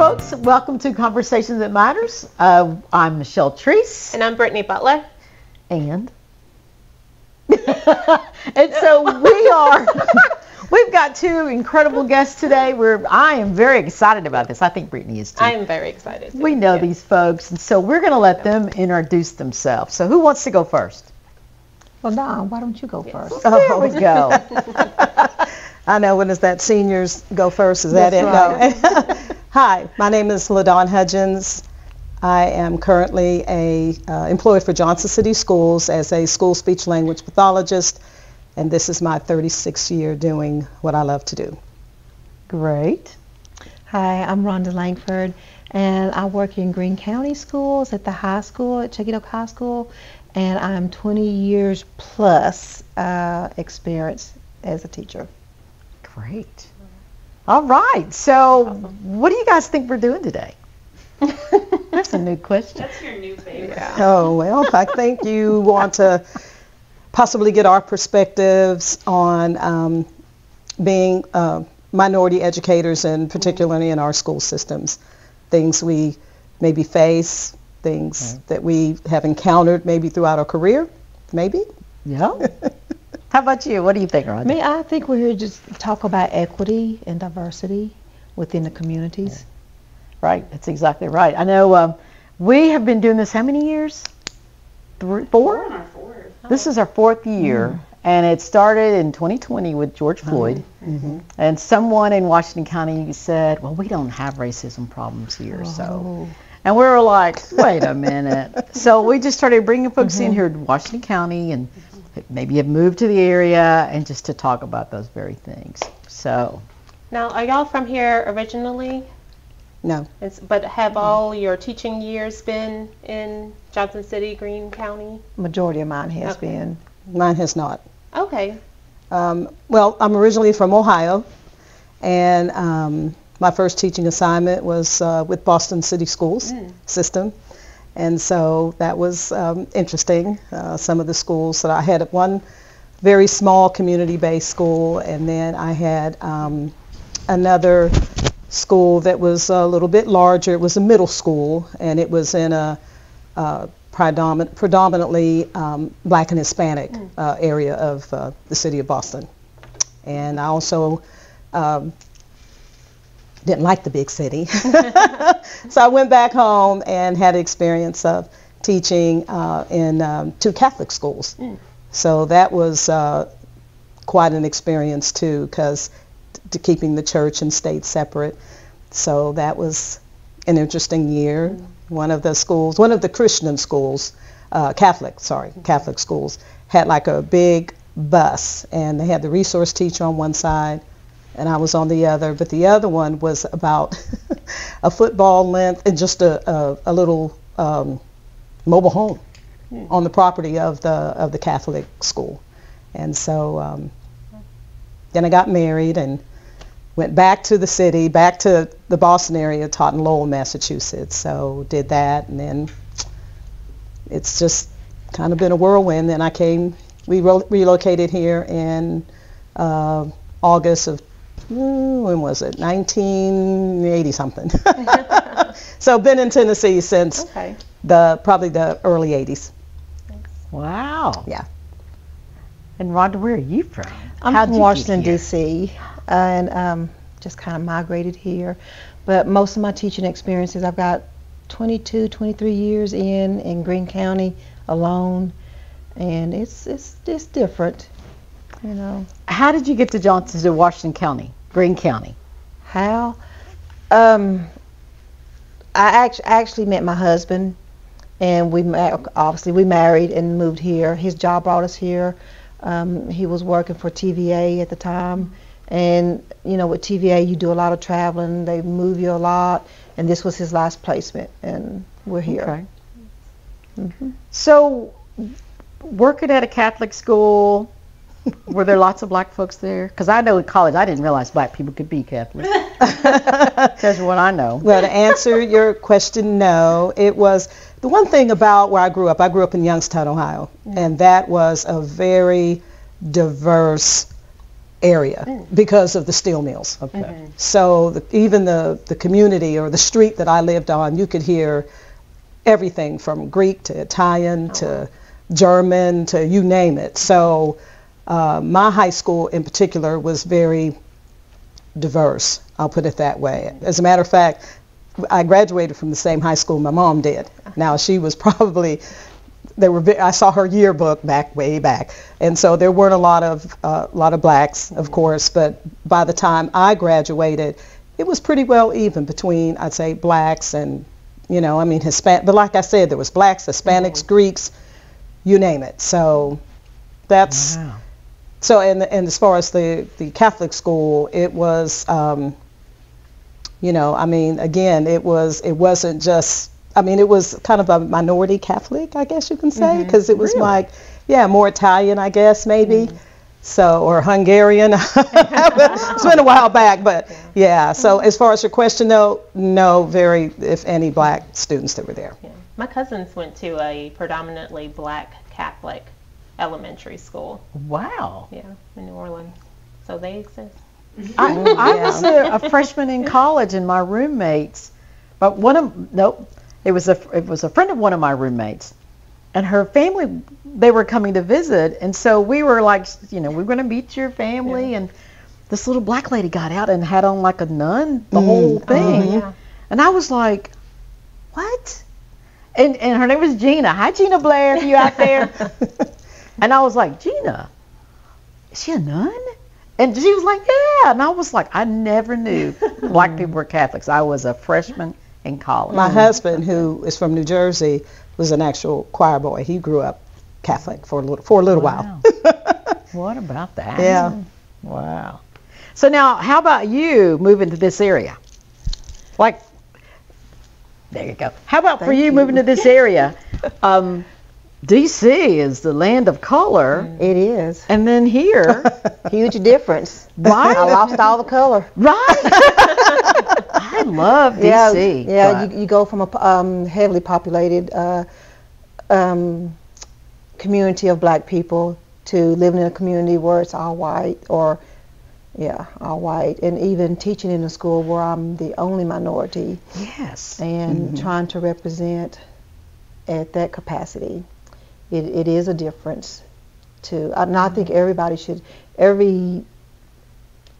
folks. Welcome to Conversations That Matters. I'm Michelle Treese. And I'm Brittany Butler. And so we've got two incredible guests today. I am very excited about this. I think Brittany is too. I am very excited too. We know these folks, and so we're going to let them introduce themselves. So who wants to go first? Well, Dawn, why don't you go first? Oh, there we go. I know, when is that seniors go first? Is That's that it? right. No. Hi, my name is LaDawn Hudgins. I am currently employed for Johnson City Schools as a school speech language pathologist, and this is my 36th year doing what I love to do. Great. Hi, I'm Rhonda Lankford, and I work in Greene County schools at the high school, at Chuckey High School, and I'm 20 years plus experience as a teacher. Great. All right. So what do you guys think we're doing today? That's a new question. That's your new favorite. Yeah. Oh, well, I think you want to possibly get our perspectives on being minority educators, and particularly in our school systems. Things we maybe face, things that we have encountered maybe throughout our career, maybe. Yeah. How about you? What do you think, Rhonda? I think we're here just to talk about equity and diversity within the communities. Right. That's exactly right. I know we have been doing this how many years? Four? We're on our fourth. This is our fourth year, and it started in 2020 with George Floyd. And someone in Washington County said, well, we don't have racism problems here, so. And we were like, wait a minute. So we just started bringing folks in here to Washington County and maybe have moved to the area, and just to talk about those very things. So. Now, are y'all from here originally? No. But have all your teaching years been in Johnson City, Greene County? Majority of mine has been. Mine has not. Okay. Well, I'm originally from Ohio, and my first teaching assignment was with Boston City Schools system, and so that was interesting. Some of the schools that I had at one very small community-based school, and then I had another school that was a little bit larger. It was a middle school, and it was in a predominantly Black and Hispanic area of the city of Boston. And I also didn't like the big city. So I went back home and had experience of teaching in two Catholic schools. So that was quite an experience too, because to keeping the church and state separate. So that was an interesting year. One of the Christian schools, Catholic schools, had like a big bus, and they had the resource teacher on one side, and I was on the other, but the other one was about a football length and just a little mobile home on the property of the Catholic school. And so then I got married and went back to the city, back to the Boston area, taught in Lowell, Massachusetts. So did that, and then it's just kind of been a whirlwind. Then we relocated here in August of, when was it, 1980 something. So been in Tennessee since probably the early 80s. Wow. Yeah. And Rhonda, where are you from? I'm from Washington, D.C., and just kind of migrated here. But most of my teaching experiences, I've got 22, 23 years in Greene County alone, and it's different, you know. How did you get to Washington County, Greene County? How? I actually met my husband, and we married and moved here. His job brought us here. He was working for TVA at the time, and you know, with TVA you do a lot of traveling, they move you a lot, and this was his last placement, and we're here. Okay. So working at a Catholic school, were there lots of Black folks there? Because I know in college I didn't realize Black people could be Catholic. That's what I know. Well, to answer your question, no. It was the one thing about where I grew up in Youngstown, Ohio, and that was a very diverse area because of the steel mills. Okay. So even the community or the street that I lived on, you could hear everything from Greek to Italian to German to you name it. So my high school in particular was very diverse, I'll put it that way. As a matter of fact, I graduated from the same high school my mom did. Now she was probably, I saw her yearbook way back, and so there weren't a lot of blacks, of course, but by the time I graduated, it was pretty well even between, I'd say, blacks and, Hispanic. But like I said, there was blacks, Hispanics, Greeks, you name it. So that's so. And as far as the Catholic school, it was, again, it wasn't just. It was kind of a minority Catholic, I guess you can say, because it was more Italian, I guess, maybe. So, or Hungarian. It's been a while back, but yeah. So as far as your question, no, very, if any, black students that were there. Yeah. My cousins went to a predominantly black Catholic elementary school. Wow. Yeah, in New Orleans. So they exist. I was a freshman in college, and my roommates, but it was a friend of one of my roommates, and her family, they were coming to visit, and so we were like, we're going to meet your family, and this little black lady got out and had on like a nun, the whole thing, and I was like, what? And her name was Gina. Hi, Gina Blair, if you out there. And I was like, Gina, is she a nun? And she was like, yeah. And I was like, I never knew black people were Catholics. I was a freshman in college. My husband, who is from New Jersey, was an actual choir boy. He grew up Catholic for a little while. What about that? Yeah. Wow. So now, how about you moving to this area? Like, there you go. How about for you moving to this area? D.C. is the land of color. It is. And then here. Huge difference. Right? I lost all the color. Right. I love D.C. Yeah, you go from a heavily populated community of black people to living in a community where it's all white, all white, and even teaching in a school where I'm the only minority. Yes. And trying to represent at that capacity. It is a difference and I think every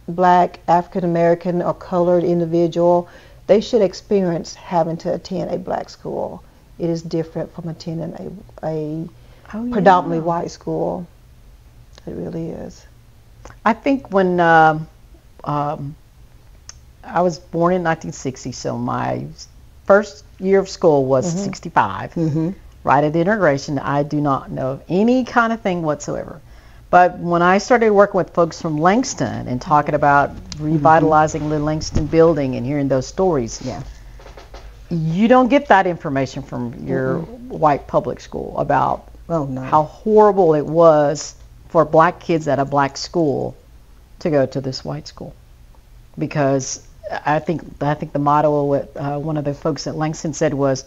black, African American or colored individual, they should experience having to attend a black school. It is different from attending a predominantly white school. It really is. I think when I was born in 1960, so my first year of school was 65. Right at the integration, I do not know of any kind of thing whatsoever. But when I started working with folks from Langston and talking about revitalizing the Langston building and hearing those stories, you don't get that information from your white public school about how horrible it was for black kids at a black school to go to this white school. Because I think the motto of what one of the folks at Langston said was,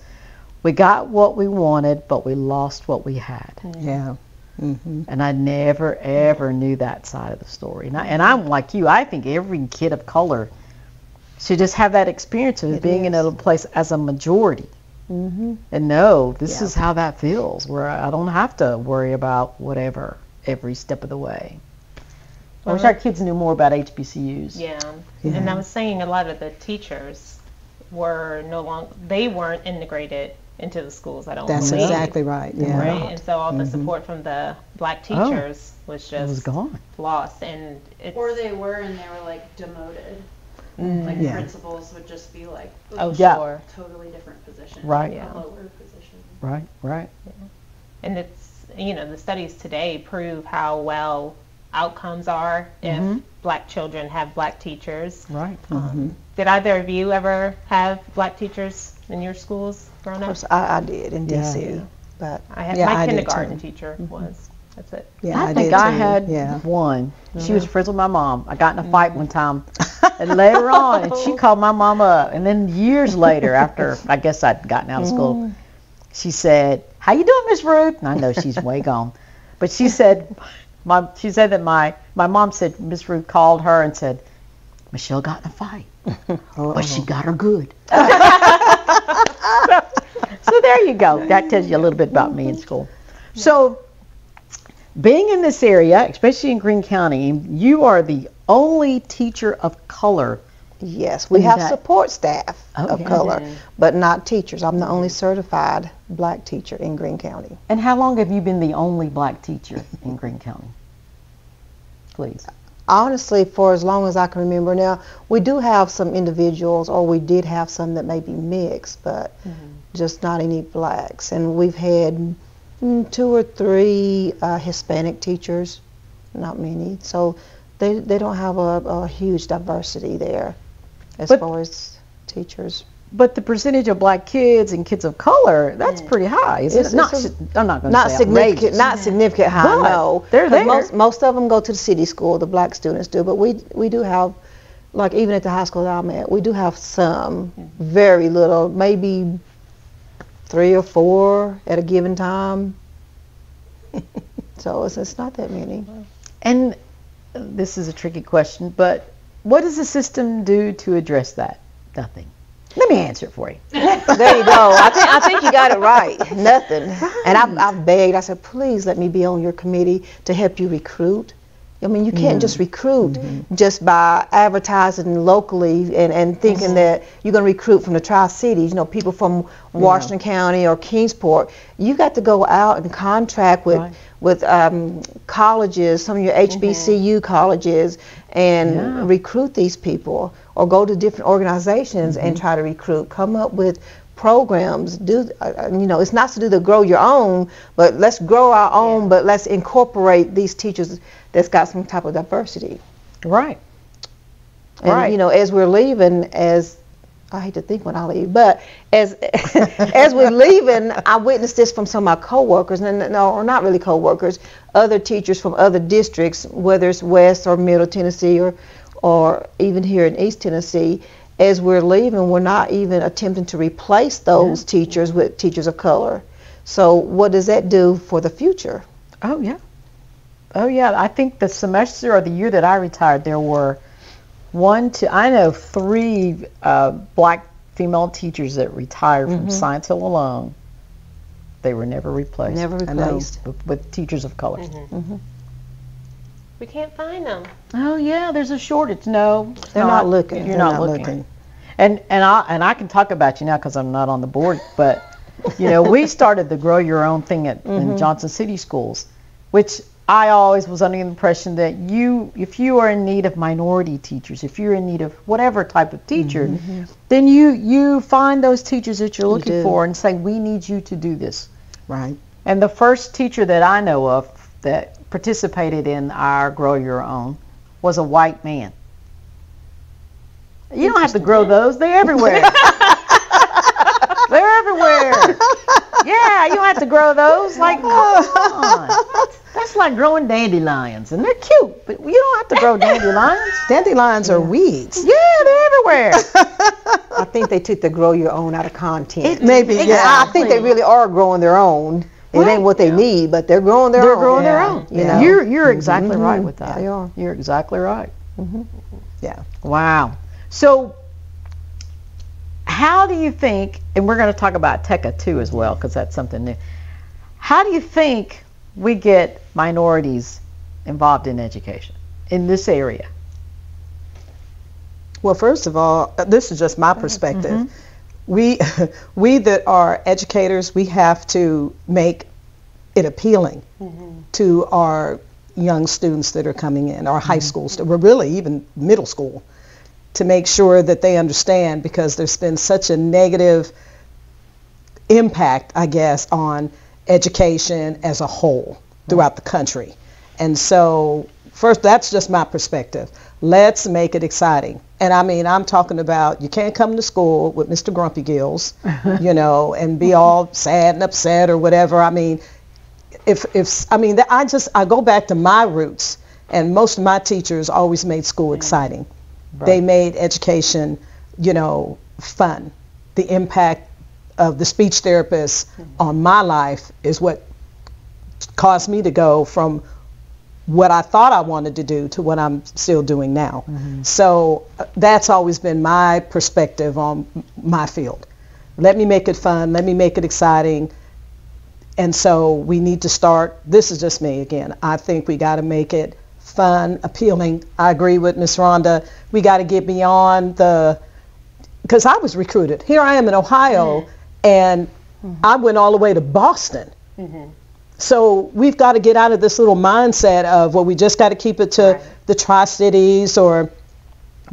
we got what we wanted, but we lost what we had. Yeah. And I never, ever knew that side of the story. And I'm like you. I think every kid of color should just have that experience of being in a place as a majority. And know this is how that feels, where I don't have to worry about whatever every step of the way. I wish our kids knew more about HBCUs. Yeah. And I was saying a lot of the teachers were they weren't integrated into the schools. I don't That's believe. Exactly right. Yeah. Right. And so all the support from the black teachers was just gone. Lost. And or they were, and they were like demoted. Like principals would just be like, sure, totally different position, right? A lower position. Right. Yeah. And it's the studies today prove how well outcomes are if black children have black teachers. Right. Did either of you ever have black teachers in your schools growing up? Of course, I did in D.C. But I had my kindergarten teacher was. That's it. Yeah, I think I had one. She was friends with my mom. I got in a fight one time, and later on, and she called my mom up. And then years later, after I guess I'd gotten out of school, she said, "How you doing, Miss Ruth?" And I know she's way gone, but she said that my my mom said Miss Ruth called her and said, Michelle got in a fight, but she got her good. So there you go. That tells you a little bit about me in school. So being in this area, especially in Greene County, you are the only teacher of color. Yes, we have support staff of color, but not teachers. I'm the only certified black teacher in Greene County. And how long have you been the only black teacher in Greene County? Please. Honestly, for as long as I can remember. Now, we do have some individuals, or we did have some that may be mixed, but just not any blacks. And we've had 2 or 3 Hispanic teachers, not many. So they don't have a huge diversity there as far as teachers. But the percentage of black kids and kids of color, that's pretty high. I'm not going to say significant, not significant high, no. They're there. Most of them go to the city school, the black students do, but we do have, like even at the high school that I'm at, we do have some, very little, maybe 3 or 4 at a given time. So it's not that many. And this is a tricky question, but what does the system do to address that? Nothing. Let me answer it for you. There you go. I think you got it right. Nothing. Right. And I've begged. I said, please let me be on your committee to help you recruit. I mean, you can't just recruit just by advertising locally and thinking that you're going to recruit from the Tri-Cities, people from Washington County or Kingsport. You got to go out and contract with colleges, some of your HBCU colleges, and recruit these people, or go to different organizations and try to recruit. Come up with programs. It's not to do the grow your own, but let's grow our own, but let's incorporate these teachers that's got some type of diversity. Right. And as we're leaving, I hate to think when I leave, but as we're leaving, I witnessed this from some of my coworkers, or not really coworkers, other teachers from other districts, whether it's West or Middle Tennessee or even here in East Tennessee. As we're leaving, we're not even attempting to replace those teachers with teachers of color. So what does that do for the future? Oh yeah. I think the semester or the year that I retired, there were 3 black female teachers that retired from Science Hill alone. They were never replaced. Never replaced. With teachers of color. We can't find them. Oh yeah, there's a shortage. No, they're not looking. You're not looking. And I can talk about you now because I'm not on the board, but we started the Grow Your Own thing in Johnson City Schools, which I always was under the impression that if you are in need of minority teachers, if you're in need of whatever type of teacher, then you find those teachers that you're looking for and say, we need you to do this. Right. And the first teacher that I know of that participated in our Grow Your Own was a white man. You don't have to grow those. They're everywhere. They're everywhere. Yeah, you don't have to grow those. Like, come on. That's like growing dandelions, and they're cute, but you don't have to grow dandelions. Dandelions are weeds. Yeah, they're everywhere. I think they took the Grow Your Own out of content. Maybe, I think they really are growing their own. It ain't what they need, but they're growing their own. They're growing their own. You're exactly right with that. They are. You're exactly right. Yeah. Wow. So how do you think, and we're going to talk about TECA too as well, because that's something new. How do you think we get minorities involved in education in this area? Well, first of all, this is just my perspective. We that are educators, we have to make it appealing to our young students that are coming in, our high school students, well, really even middle school, to make sure that they understand, because there's been such a negative impact, I guess, on education as a whole throughout the country. And so, first, that's just my perspective. Let's make it exciting. And I mean, I'm talking about, you can't come to school with Mr. Grumpy Gills, and be all sad and upset or whatever. I mean, I go back to my roots, and most of my teachers always made school exciting. Right. They made education, fun. The impact of the speech therapist on my life is what caused me to go from what I thought I wanted to do to what I'm still doing now. So that's always been my perspective on my field. Let me make it fun. Let me make it exciting. And so we need to start, this is just me again, I think we got to make it fun, appealing. I agree with Miss Rhonda. We got to get beyond because I was recruited. Here I am in Ohio, and I went all the way to Boston. So we've got to get out of this little mindset of, well, we just got to keep it to the Tri-Cities, or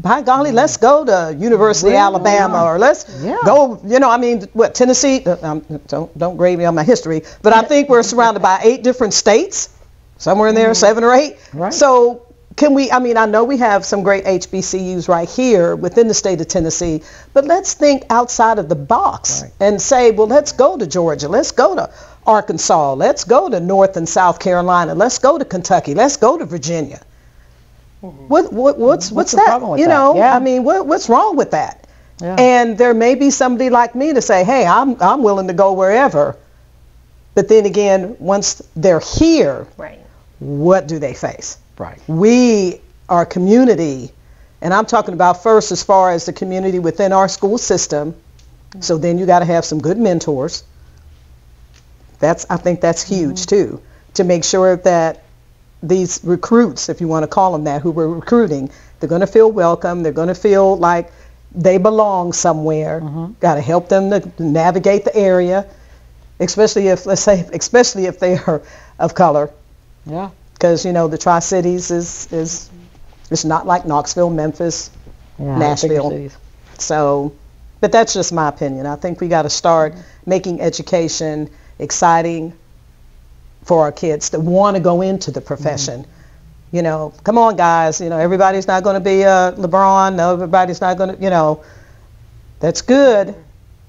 by golly, let's go to University of Alabama, or let's go, Tennessee, don't grade me on my history, but I think we're surrounded by 8 different states, somewhere in there, 7 or 8. Right. So can we, I know we have some great HBCUs right here within the state of Tennessee, but let's think outside of the box and say, well, let's go to Georgia, let's go to Arkansas, let's go to North and South Carolina, let's go to Kentucky, let's go to Virginia. What's that? What's wrong with that? Yeah. And there may be somebody like me to say, hey, I'm willing to go wherever. But then again, once they're here, what do they face? Right. We are a community, and I'm talking about first as far as the community within our school system. So then you got to have some good mentors. I think that's huge too, to make sure that these recruits, if you want to call them that, who we're recruiting, they're going to feel welcome. They're going to feel like they belong somewhere. Got to help them to navigate the area, especially if they are of color. Yeah. Because the Tri-Cities is it's not like Knoxville, Memphis, Nashville. So, but that's just my opinion. I think we got to start making education exciting for our kids that want to go into the profession. Come on, guys. Everybody's not going to be LeBron. No, everybody's not going to. That's good.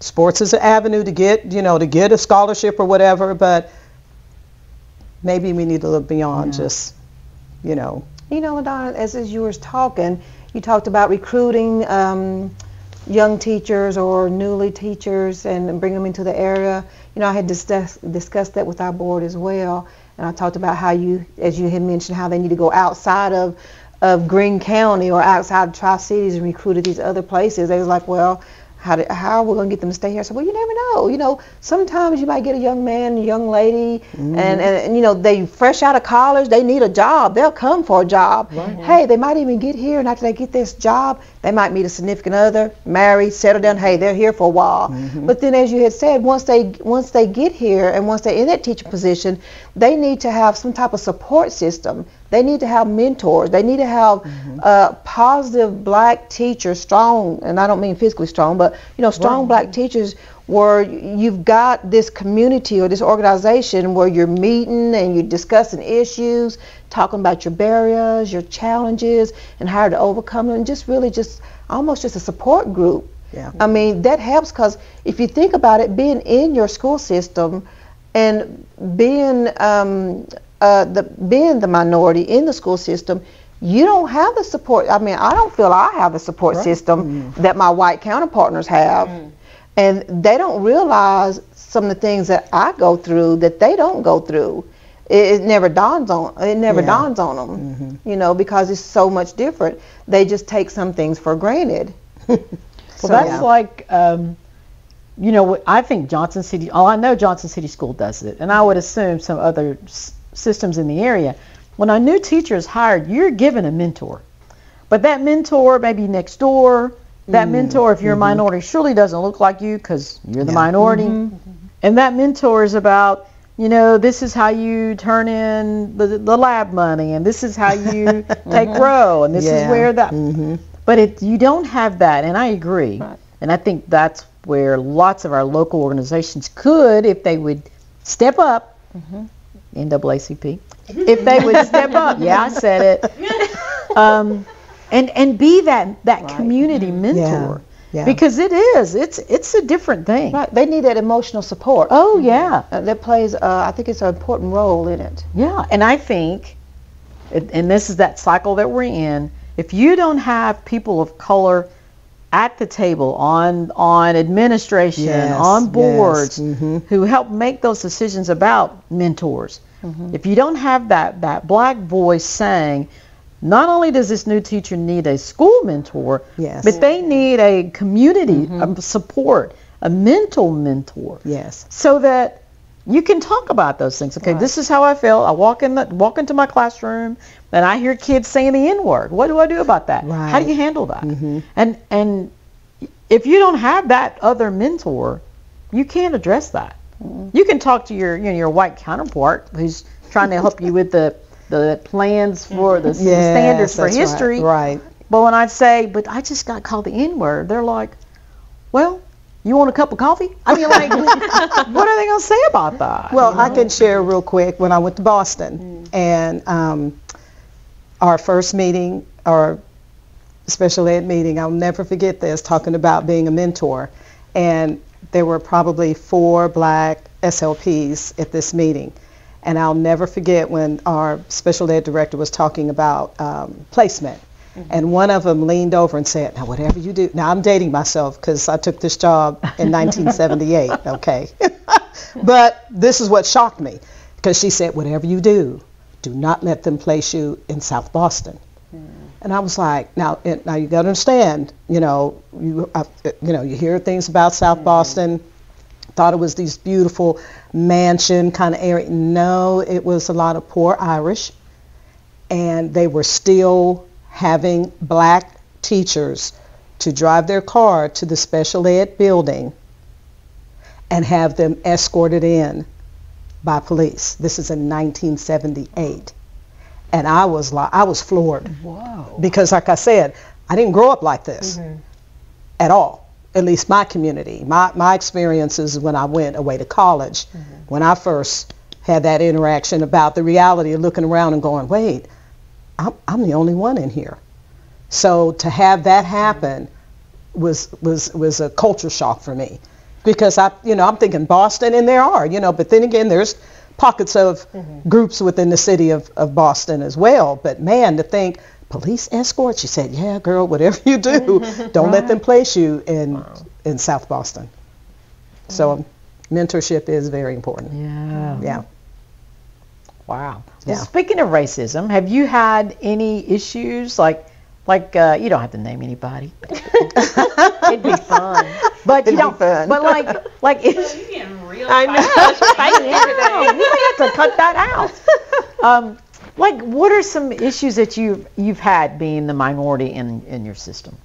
Sports is an avenue to get a scholarship or whatever, but maybe we need to look beyond just, LaDawn, as you were talking, you talked about recruiting young teachers or newly teachers and bring them into the area. I had discussed that with our board as well, and I talked about how as you had mentioned, how they need to go outside of Greene County or outside of Tri-Cities and recruit at these other places. They was like, well, how are we going to get them to stay here? So, well, you never know. Sometimes you might get a young man, a young lady, and they fresh out of college, they need a job. They'll come for a job. Right. Hey, they might even get here, and after they get this job, they might meet a significant other, marry, settle down. Hey, they're here for a while. But then, as you had said, once they get here and once they're in that teaching position, they need to have some type of support system. They need to have mentors. They need to have positive black teachers, strong, and I don't mean physically strong, but strong black teachers where you've got this community or this organization where you're meeting and you're discussing issues, talking about your barriers, your challenges, and how to overcome them, and just almost a support group. Yeah. That helps, because if you think about it, being in your school system and being the minority in the school system, you don't have the support. I don't feel I have the support system that my white counterpartners have. And they don't realize some of the things that I go through that they don't go through. It never dawns on them, because it's so much different. They just take some things for granted. That's like, I think Johnson City, I know Johnson City School does it, and I would assume some other systems in the area. When a new teacher is hired, you're given a mentor. But that mentor may be next door. That mentor, if you're a minority, surely doesn't look like you because you're the minority. And that mentor is about, this is how you turn in the lab money, and this is how you take row, and this is where that. But you don't have that, and I agree. Right. And I think that's where lots of our local organizations could, if they would step up, NAACP, if they would step up, I said it, and be that community mentor. Yeah. Because it's a different thing. Right. They need that emotional support. Oh, yeah. That plays, I think it's an important role in it. Yeah, and I think, and this is that cycle that we're in, if you don't have people of color at the table, on administration, on boards, who help make those decisions about mentors, If you don't have that black voice saying, not only does this new teacher need a school mentor, Yes. but they need a community support, a mental mentor. Yes. So that you can talk about those things. Okay, this is how I feel. I walk into my classroom and I hear kids saying the N-word. What do I do about that? Right. How do you handle that? And if you don't have that other mentor, you can't address that. You can talk to your white counterpart who's trying to help you with the plans for the standards for history. Right. But when I say, but I just got called the N-word, they're like, well, you want a cup of coffee? I mean, like, what are they going to say about that? Well, I can share real quick when I went to Boston and our first meeting, our special ed meeting, I'll never forget this, talking about being a mentor. And there were probably 4 black SLPs at this meeting. And I'll never forget when our special ed director was talking about placement. And one of them leaned over and said, now whatever you do, now I'm dating myself because I took this job in 1978, okay? But this is what shocked me, because she said, whatever you do not let them place you in South Boston. And I was like, now you got to understand, you hear things about South Boston, thought it was these beautiful mansion kind of area. No, it was a lot of poor Irish, and they were still having black teachers to drive their car to the special ed building and have them escorted in by police. This is in 1978. And I was floored. Whoa. Because like I said, I didn't grow up like this at all. At least my community. My experiences when I went away to college, when I first had that interaction about the reality of looking around and going, wait, I'm the only one in here. So to have that happen was a culture shock for me, because I'm thinking Boston, and there are, but then again, there's pockets of groups within the city of Boston as well. But man, to think police escort, she said, yeah, girl, whatever you do, don't let them place you in South Boston. So mentorship is very important. Yeah. Wow. Yeah. Well, speaking of racism, have you had any issues like you don't have to name anybody. It'd be fun. But you don't. But like if You're getting real I know. We might have to cut that out. Like, what are some issues that you've had being the minority in your system?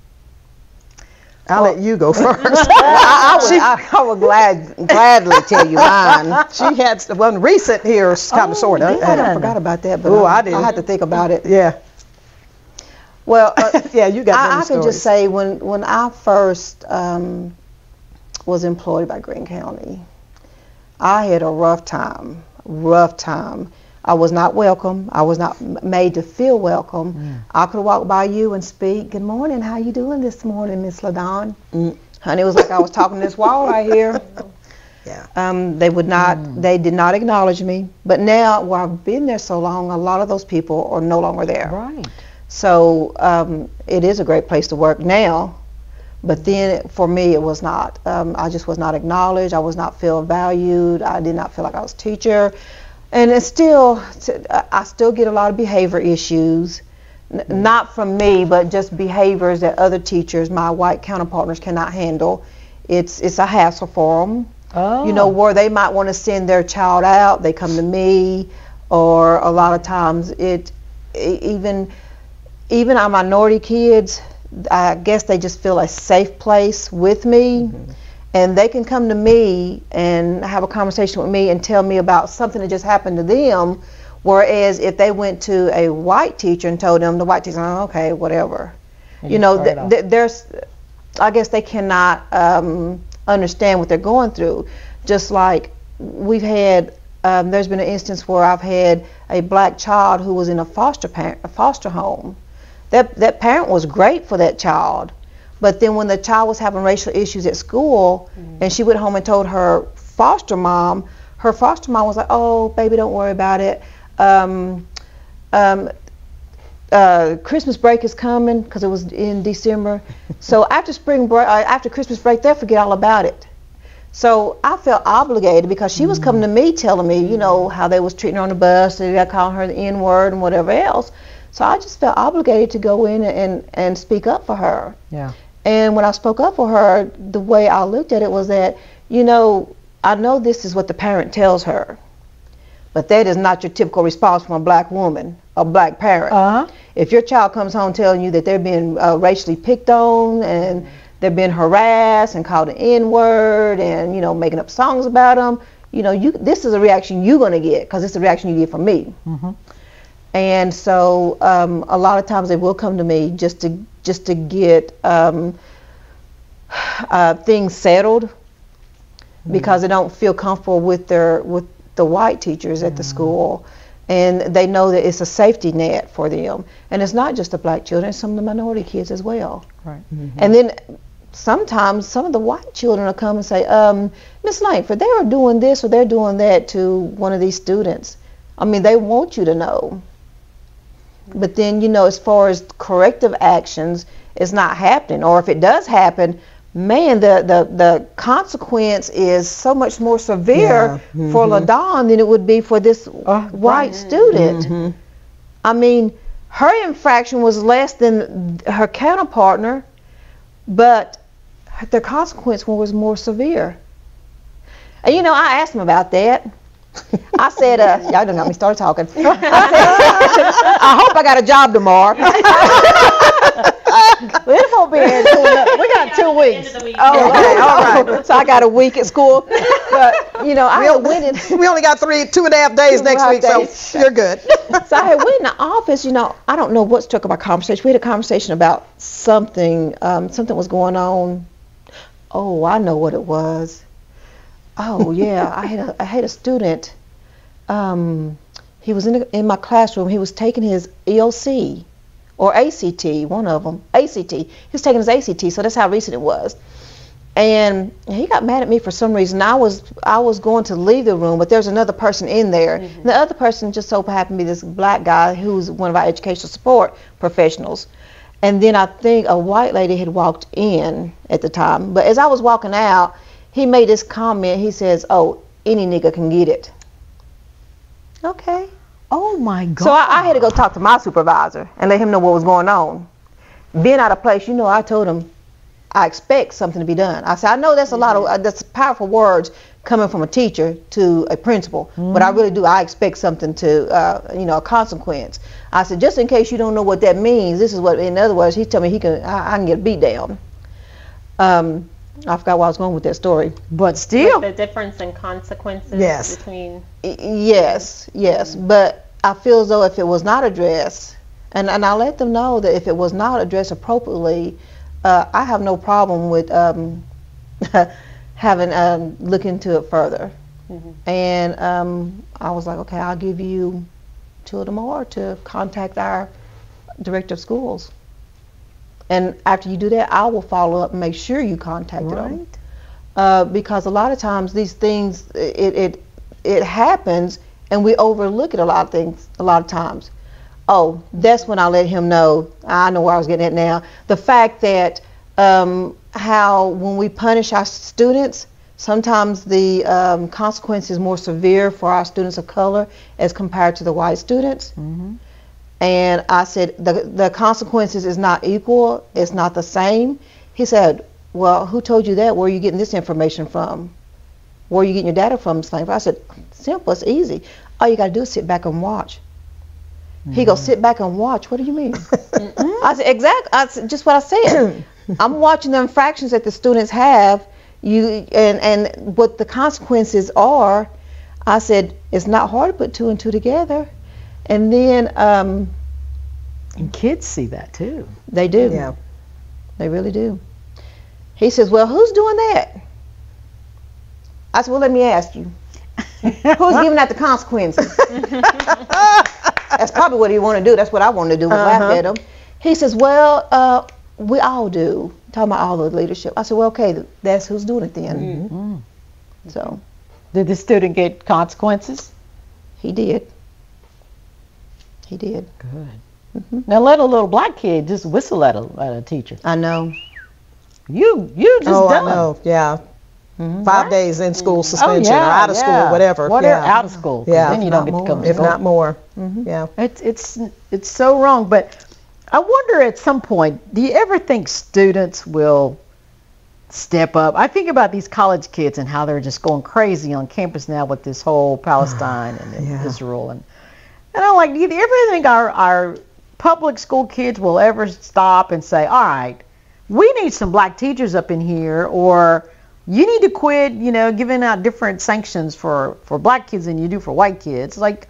I'll let you go first. I would gladly tell you mine. She had one recent here, kind of, sort of. I forgot about that, but I did. I had to think about it. Yeah. Well, yeah, you got many I can stories. just say when I first was employed by Greene County, I had a rough time. I was not welcome. I was not made to feel welcome. I could walk by you and speak, good morning, how you doing this morning, Miss LaDawn? Honey, it was like I was talking to this wall right here. Yeah. They did not acknowledge me. But now, where I've been there so long, a lot of those people are no longer there. Right. So it is a great place to work now. But then for me, it was not. I just was not acknowledged. I was not feel valued. I did not feel like I was a teacher. And I still get a lot of behavior issues, not from me, but just behaviors that other teachers, my white counterpartners, cannot handle. It's a hassle for them. Oh. Where they might want to send their child out, they come to me, or a lot of times even our minority kids, I guess they just feel a safe place with me. And they can come to me and have a conversation with me and tell me about something that just happened to them. Whereas if they went to a white teacher and told them, the white teacher, oh, okay, whatever. There's, I guess they cannot understand what they're going through. Just like we've had, there's been an instance where I've had a black child who was in a foster home. That parent was great for that child. But then when the child was having racial issues at school, and she went home and told her foster mom was like, oh, baby, don't worry about it. Christmas break is coming, because it was in December. So after Christmas break, they'll forget all about it. So I felt obligated because she was coming to me telling me, you know, how they was treating her on the bus, they got calling her the N-word and whatever else. So I just felt obligated to go in and speak up for her. Yeah. And when I spoke up for her, the way I looked at it was that, you know, I know this is what the parent tells her, but that is not your typical response from a black woman, a black parent. If your child comes home telling you that they're being racially picked on and they're being harassed and called an N-word and, you know, making up songs about them, you know, this is a reaction you're going to get because it's a reaction you get from me. And so a lot of times they will come to me just to get things settled because they don't feel comfortable with the white teachers at the school, and they know that it's a safety net for them. And it's not just the black children; it's some of the minority kids as well. Right. And then sometimes some of the white children will come and say, Miss Lankford, they are doing this or they're doing that to one of these students. I mean, they want you to know. But then, you know, as far as corrective actions, it's not happening. Or if it does happen, man, the consequence is so much more severe for LaDawn than it would be for this white student. I mean, her infraction was less than her counterpartner, but the consequence was more severe. And, you know, I asked him about that. I said, y'all done got me started talking. I said, I hope I got a job tomorrow. It won't be here we got 2 weeks. Oh, okay, all right. So I got a week at school. But, you know, we only got 2.5 days next week, so you're good. So I went in the office, you know, I don't know what struck up our conversation. We had a conversation about something, something was going on. Oh, I know what it was. Oh yeah, I had a student. He was in my classroom. He was taking his EOC or ACT, one of them. ACT. He was taking his ACT, so that's how recent it was. And he got mad at me for some reason. I was going to leave the room, but there's another person in there. And the other person just so happened to be this black guy who's one of our educational support professionals. And then I think a white lady had walked in at the time. But as I was walking out, he made this comment. He says, "Oh, any nigga can get it." Okay. Oh my God. So I had to go talk to my supervisor and let him know what was going on. Being out of place, you know, I told him I expect something to be done. I said, I know that's a lot of that's powerful words coming from a teacher to a principal, but I really do. I expect something to, you know, a consequence. I said, just in case you don't know what that means, this is what. In other words, he told me I can get a beat down. I forgot where I was going with that story, but still. With the difference in consequences between. Yes, but I feel as though if it was not addressed, and I let them know that if it was not addressed appropriately, I have no problem with having look into it further. And I was like, okay, I'll give you till tomorrow to contact our director of schools. And after you do that, I will follow up and make sure you contacted them. Because a lot of times these things, it happens and we overlook it a lot of times. Oh, that's when I let him know. I know where I was getting at now. The fact that how when we punish our students, sometimes the consequence is more severe for our students of color as compared to the white students. And I said, the consequences is not equal, it's not the same. He said, well, who told you that? Where are you getting this information from? Where are you getting your data from? I said, simple, it's easy. All you got to do is sit back and watch. He goes, sit back and watch. What do you mean? I said, exactly. I said, just what I said. I'm watching the infractions that the students have, and what the consequences are. I said, it's not hard to put 2 and 2 together. And then, and kids see that too. They do. Yeah. They really do. He says, well, who's doing that? I said, well, let me ask you. Who's giving out the consequences? That's probably what he want to do. That's what I want to do, was laugh at him. He says, well, we all do. Talking about all the leadership. I said, well, okay, that's who's doing it then. So. Did the student get consequences? He did. He did. Good. Now let a little black kid just whistle at a teacher. I know. You just dumb. I know. Yeah. 5 days in school suspension or out of school, whatever. Out of school. Then you don't get to come to if school. not more. Yeah. It's so wrong. But I wonder at some point, do you ever think students will step up? I think about these college kids and how they're just going crazy on campus now with this whole Palestine and Israel. And I'm like, do you ever think our public school kids will ever stop and say, all right, we need some black teachers up in here, or you need to quit, giving out different sanctions for black kids than you do for white kids? Like,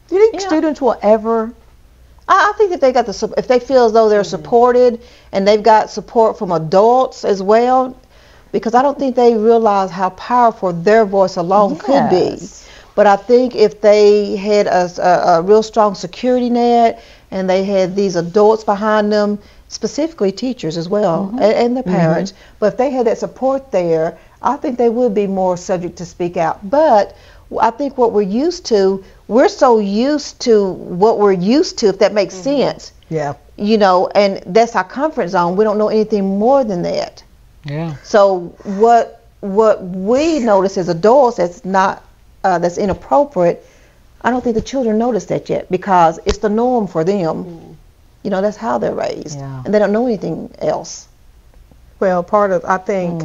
do you think students will ever? I think if they feel as though they're supported and they've got support from adults as well, because I don't think they realize how powerful their voice alone could be. But I think if they had a real strong security net and they had these adults behind them, specifically teachers as well, and the parents, but if they had that support there, I think they would be more subject to speak out. But I think what we're so used to what we're used to, if that makes sense. Yeah. And that's our comfort zone. We don't know anything more than that. Yeah. So what we notice as adults that's inappropriate, I don't think the children notice that yet, because it's the norm for them. That's how they're raised. Yeah. And they don't know anything else. Well, I think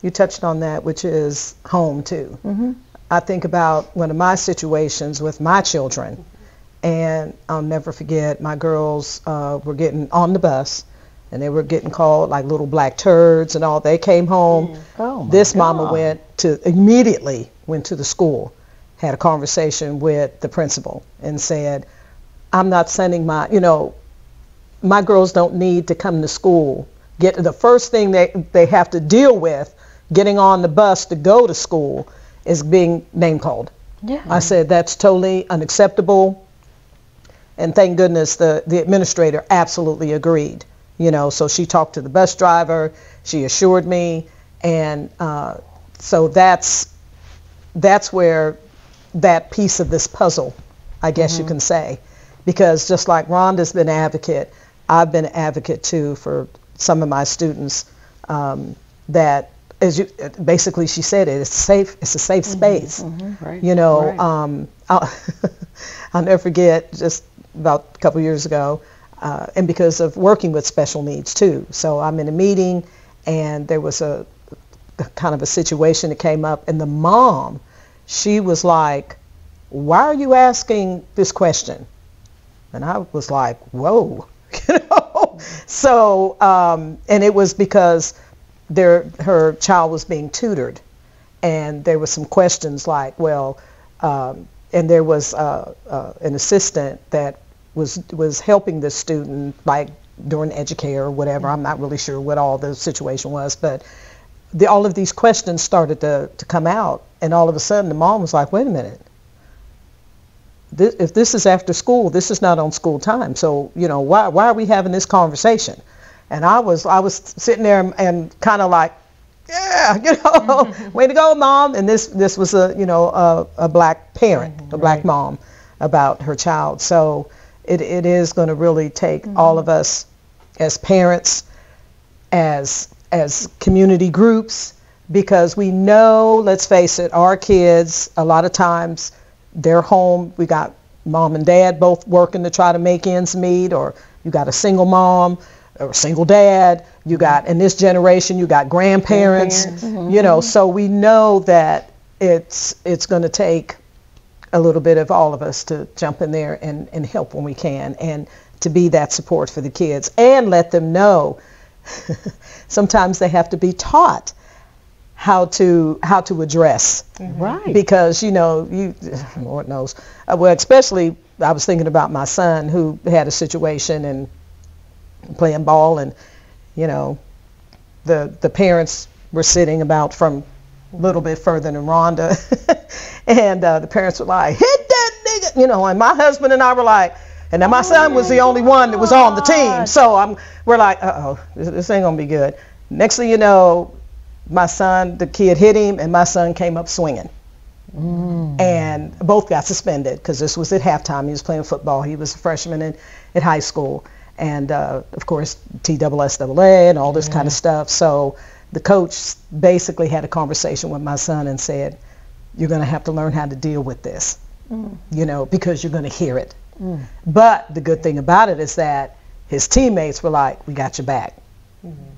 you touched on that, which is home too. I think about one of my situations with my children, and I'll never forget, my girls were getting on the bus, and they were getting called like little black turds and all. They came home. This mama immediately went to the school, had a conversation with the principal, and said, I'm not sending my girls don't need to come to school. The first thing they have to deal with getting on the bus to go to school is being name called. Yeah. I said that's totally unacceptable, and thank goodness the administrator absolutely agreed. So she talked to the bus driver, she assured me, and so that's where that piece of this puzzle, I guess you can say, because just like Rhonda's been an advocate, I've been an advocate too for some of my students, that basically she said it's a safe space. Right. I'll never forget, just about a couple years ago, and because of working with special needs too. So I'm in a meeting, and there was a kind of a situation that came up, and the mom, she was like, why are you asking this question? And I was like, whoa. So, and it was because her child was being tutored, and there was some questions like, and there was an assistant that was helping the student, like during educare or whatever. I'm not really sure what all the situation was, but all of these questions started to come out, and all of a sudden the mom was like, wait a minute. If this is after school, this is not on school time. So, why are we having this conversation? And I was sitting there and kind of like, yeah, way to go, mom. And this was a black parent, a black mom, about her child. So it is going to really take all of us as parents, as community groups, because we know, let's face it, our kids, a lot of times, they're home. We got mom and dad both working to try to make ends meet, or you got a single mom or a single dad. You got, in this generation, you got grandparents. So we know that it's going to take a little bit of all of us to jump in there and help when we can, and to be that support for the kids, and let them know sometimes they have to be taught how to address, right? Because Lord knows. Well, especially I was thinking about my son who had a situation and playing ball, and the parents were sitting about from a little bit further than Rhonda, and the parents were like, "Hit that nigga," and my husband and I were like, and then my son was the only one that was on the team, so we're like, this ain't gonna be good. Next thing you know, my son, the kid hit him, and my son came up swinging. And both got suspended, because this was at halftime. He was playing football. He was a freshman at high school. And, of course, TSSAA and all this kind of stuff. So the coach basically had a conversation with my son and said, you're going to have to learn how to deal with this, you know, because you're going to hear it. But the good thing about it is that his teammates were like, we got your back,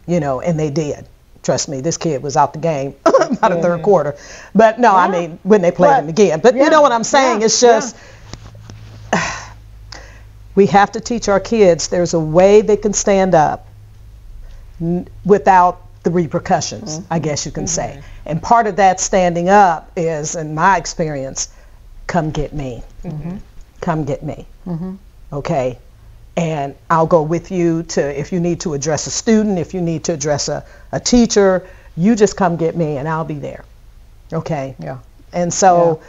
you know, and they did. Trust me, this kid was out the game by the third quarter. But no, I mean, when they played him again. But you know what I'm saying? It's just, we have to teach our kids there's a way they can stand up without the repercussions, I guess you can say. And part of that standing up is, in my experience, come get me. Come get me. Okay? And I'll go with you to, if you need to address a student, if you need to address a teacher, you just come get me and I'll be there. Okay? Yeah. And so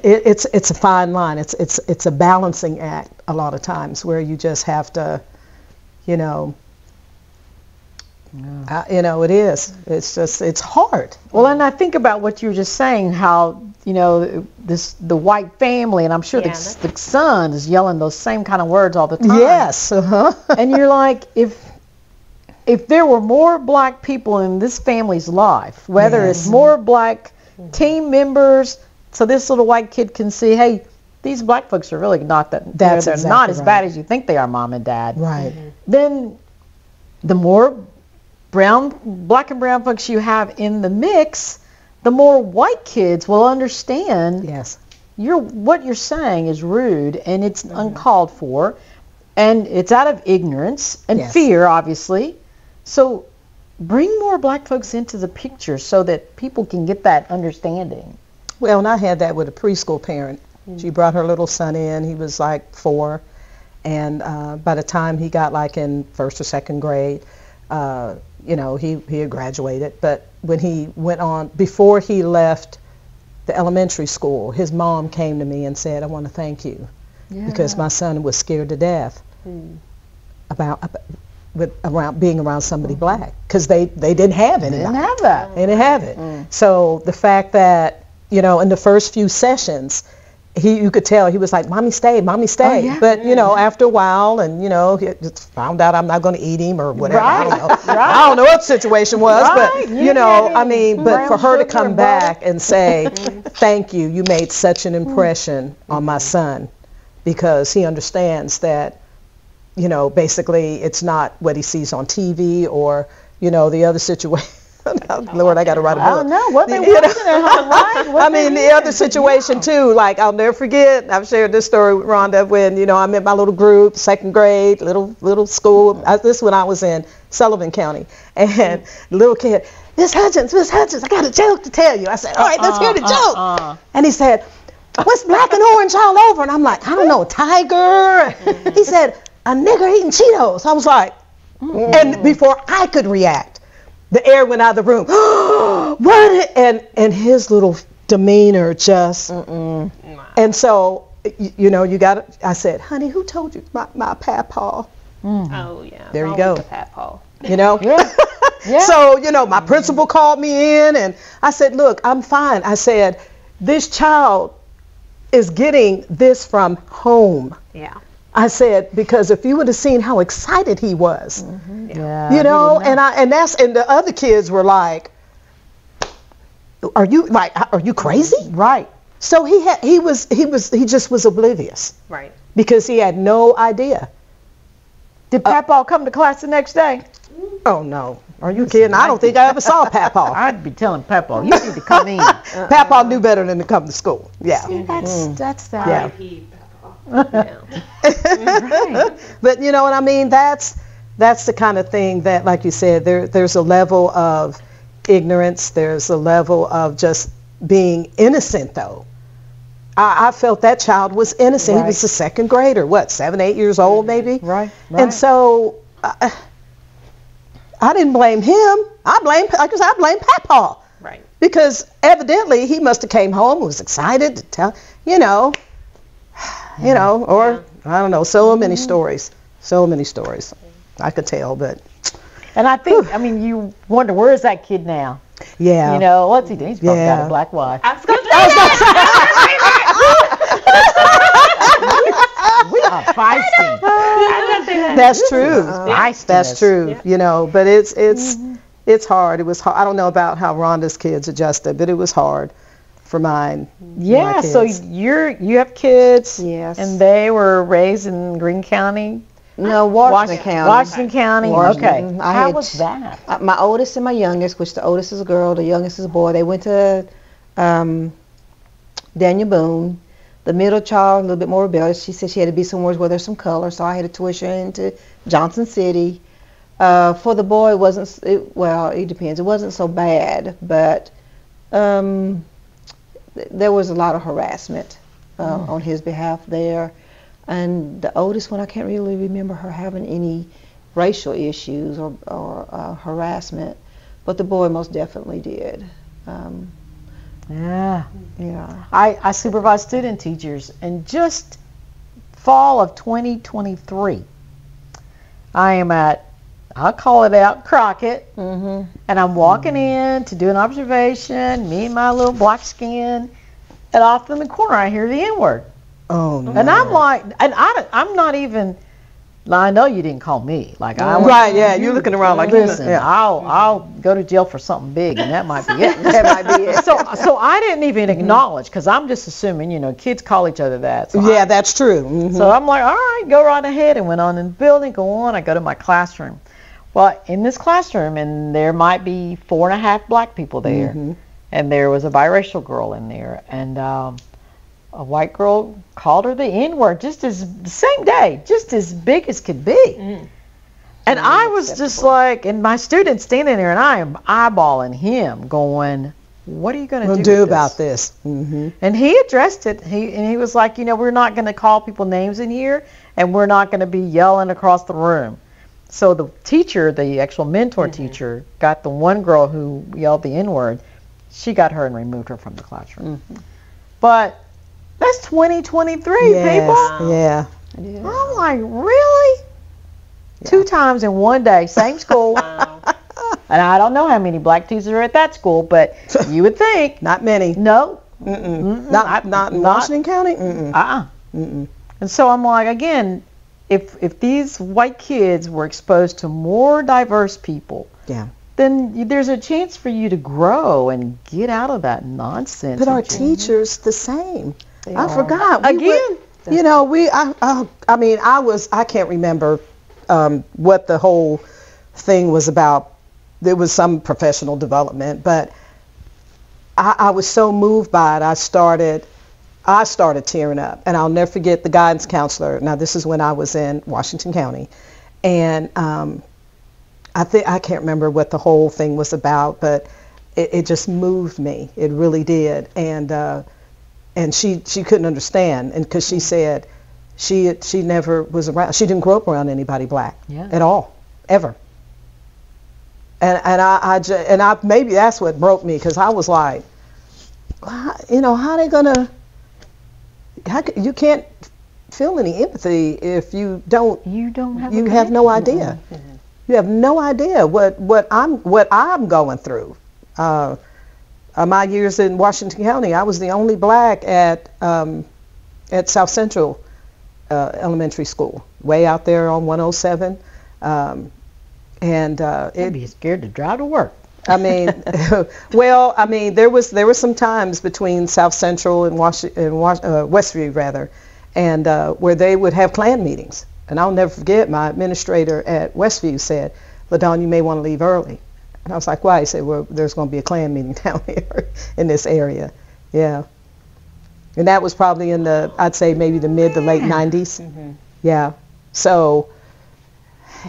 it's a fine line. It's a balancing act a lot of times where you just have to, you know, you know, it is. It's just, it's hard. Well, and I think about what you were just saying, how, you know, the white family, and I'm sure the son is yelling those same kind of words all the time. Yes. And you're like, if there were more black people in this family's life, whether it's more black team members, so this little white kid can see, hey, these black folks are really not that, they're exactly not as bad as you think they are, mom and dad. Right. Then the more black and brown folks you have in the mix, the more white kids will understand what you're saying is rude and it's uncalled for, and it's out of ignorance and fear, obviously. So bring more black folks into the picture so that people can get that understanding. Well, and I had that with a preschool parent. She brought her little son in. He was like 4, and by the time he got like in 1st or 2nd grade, you know, he had graduated. But when he went on, before he left the elementary school, his mom came to me and said, I want to thank you because my son was scared to death about being around somebody black, because they didn't have any. They didn't have that. They didn't have it. So the fact that, you know, in the first few sessions, you could tell he was like, Mommy, stay, Mommy, stay. But, you know, after a while, and, you know, he just found out I'm not going to eat him or whatever. I don't know. I don't know what the situation was, but, you know, I mean, but for her to come back and say, thank you, you made such an impression on my son, because he understands that, you know, basically it's not what he sees on TV or, you know, the other situation. Lord, I got to write a book. I don't know what they watching at home. I mean, the other situation too, like I'll never forget, I've shared this story with Rhonda when, you know, I'm in my little group, 2nd grade, little school. This is when I was in Sullivan County. And the little kid, Miss Hudgins, I got a joke to tell you. I said, all right, let's hear the joke. And he said, what's black and orange all over? And I'm like, I don't know, tiger. He said, a nigger eating Cheetos. I was like, and before I could react, the air went out of the room. What? And his little demeanor just. And so, you know, you got to, I said, honey, who told you? My papaw. Oh, yeah. There you go. Papaw. You know? So, you know, my principal called me in and I said, look, I'm fine. I said, this child is getting this from home. Yeah. I said, because if you would have seen how excited he was, you know, and the other kids were like, are you crazy? Right. So he just was oblivious. Right. Because he had no idea. Did Papaw come to class the next day? Oh no. Are you kidding? I don't think I ever saw Papaw. I'd be telling Papaw, you need to come in. Papaw knew better than to come to school. Yeah. See, that's that. Yeah. But you know what I mean, that's the kind of thing that, like you said, there's a level of ignorance, there's a level of just being innocent though. I felt that child was innocent. He was a 2nd grader, 7, 8 years old maybe. Right. And so I didn't blame him. I blame Papaw. Right. Because evidently he must have came home and was excited to tell, you know, or I don't know, so many stories I could tell, but. And I think, I mean, you wonder, where is that kid now? Yeah. You know, what's he doing? He's probably got a black wife. I was going to say We are feisty. That's true. That's true. You know, but it's it's hard. It was hard. I don't know about how Rhonda's kids adjusted, but it was hard for mine. Yeah, my so kids. you have kids, Yes. and they were raised in Greene County? No, Washington County. Washington County, Washington. okay. I How had was that? My oldest and my youngest, which the oldest is a girl, the youngest is a boy, they went to Daniel Boone. The middle child, a little bit more rebellious. She said she had to be somewhere where there's some color, so I had to tuition into Johnson City. For the boy, it depends. It wasn't so bad, but there was a lot of harassment on his behalf there. And the oldest one, I can't really remember her having any racial issues or harassment, but the boy most definitely did. Yeah. Yeah. I supervise student teachers, and just fall of 2023, I am at, I'll call it out, Crockett, and I'm walking in to do an observation, me and my little black skin, and off in the corner I hear the N-word. Oh, no. And I'm like, and I'm not even, I know you didn't call me. Like, Right, yeah, you're looking around like, listen, yeah. I'll go to jail for something big, and that might be it. That might be it. So I didn't even acknowledge, because I'm just assuming, kids call each other that. So Yeah, that's true. Mhm. So I'm like, all right, go right ahead, and went on in the building, go on. I go to my classroom. Well, in this classroom, and there might be 4.5 black people there, and there was a biracial girl in there, and a white girl called her the N-word the same day, just as big as could be. And I was just like, and my student's standing there, and I am eyeballing him, going, what are you going to do about this? Mm-hmm. And he addressed it. He was like, we're not going to call people names in here, and we're not going to be yelling across the room. So the teacher, the actual mentor teacher, got the one girl who yelled the N-word. She got her and removed her from the classroom. But that's 2023, people. Yeah. I'm like, really? Yeah. 2 times in one day, same school. Wow. And I don't know how many black teachers are at that school, but you would think. Not many. No. Not in Washington County? And so I'm like, again, if these white kids were exposed to more diverse people, then there's a chance for you to grow and get out of that nonsense. But our teachers the same. I forgot. Again. I can't remember what the whole thing was about. There was some professional development, but I was so moved by it. I started tearing up, and I'll never forget the guidance counselor. Now, this is when I was in Washington County, and I can't remember what the whole thing was about, but it just moved me. It really did, and she couldn't understand, and because she said she never was around. She didn't grow up around anybody black at all, ever. And I maybe that's what broke me, because I was like, how they gonna? You can't feel any empathy if you don't. You have no idea. You have no idea what I'm going through. My years in Washington County, I was the only black at South Central Elementary School, way out there on 107. I'd be scared to drive to work. I mean, there was some times between South Central and Westview rather, and where they would have Klan meetings. And I'll never forget, my administrator at Westview said, LaDawn, you may want to leave early. And I was like, why? He said, well, there's going to be a Klan meeting down here in this area. Yeah. And that was probably in I'd say maybe the mid to late 90s. Yeah. So,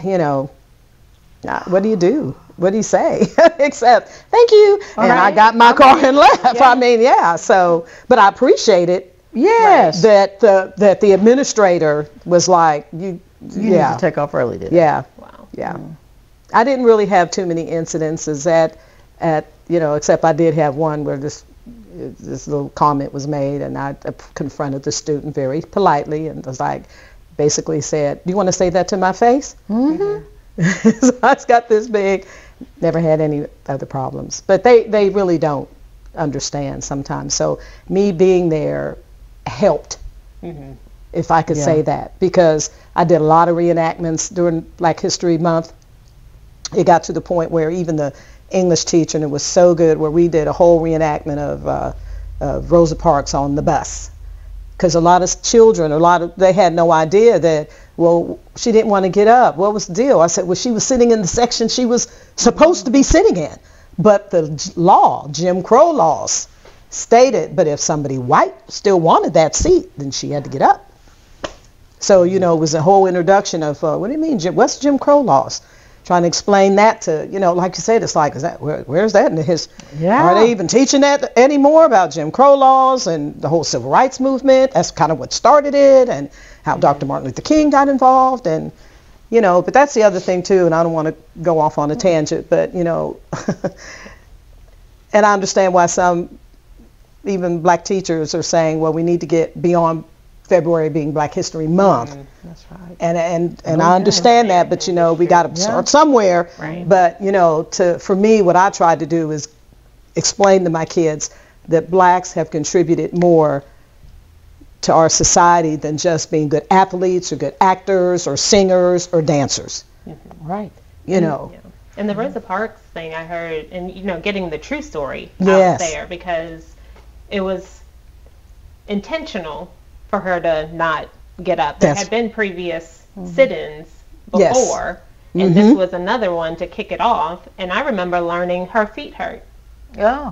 what do you do? What do you say? Except, thank you. And I got my car and left. So, but I appreciate it. Yes. That the administrator was like, you need to take off early today. Yeah. Wow. Yeah. I didn't really have too many incidences except I did have one where this little comment was made, and I confronted the student very politely and was like, basically said, do you want to say that to my face? So I got this big, never had any other problems. But they really don't understand sometimes. So me being there helped, if I could say that, because I did a lot of reenactments during Black History Month, it got to the point where even the English teacher, and it was so good, where we did a whole reenactment of Rosa Parks on the bus. Because a lot of children, they had no idea that, well, she didn't want to get up. What was the deal? I said, well, she was sitting in the section she was supposed to be sitting in. But the law, Jim Crow laws, stated, but if somebody white still wanted that seat, then she had to get up. So, it was a whole introduction of, what do you mean, what's Jim Crow laws? Trying to explain that to, like you said, it's like, where's that in his, are they even teaching that anymore about Jim Crow laws and the whole civil rights movement? That's kind of what started it, and how Dr. Martin Luther King got involved, and, but that's the other thing too, and I don't want to go off on a tangent, but, and I understand why some, even black teachers are saying, well, we need to get beyond February being Black History Month. That's right. And I understand that, but we got to start somewhere. Right. But for me, what I tried to do is explain to my kids that blacks have contributed more to our society than just being good athletes or good actors or singers or dancers. Mm-hmm. Right. Yeah. And the Rosa Parks thing I heard, and getting the true story Yes. out there, because it was intentional for her to not get up. There had been previous sit-ins before, and this was another one to kick it off. And I remember learning her feet hurt. Yeah.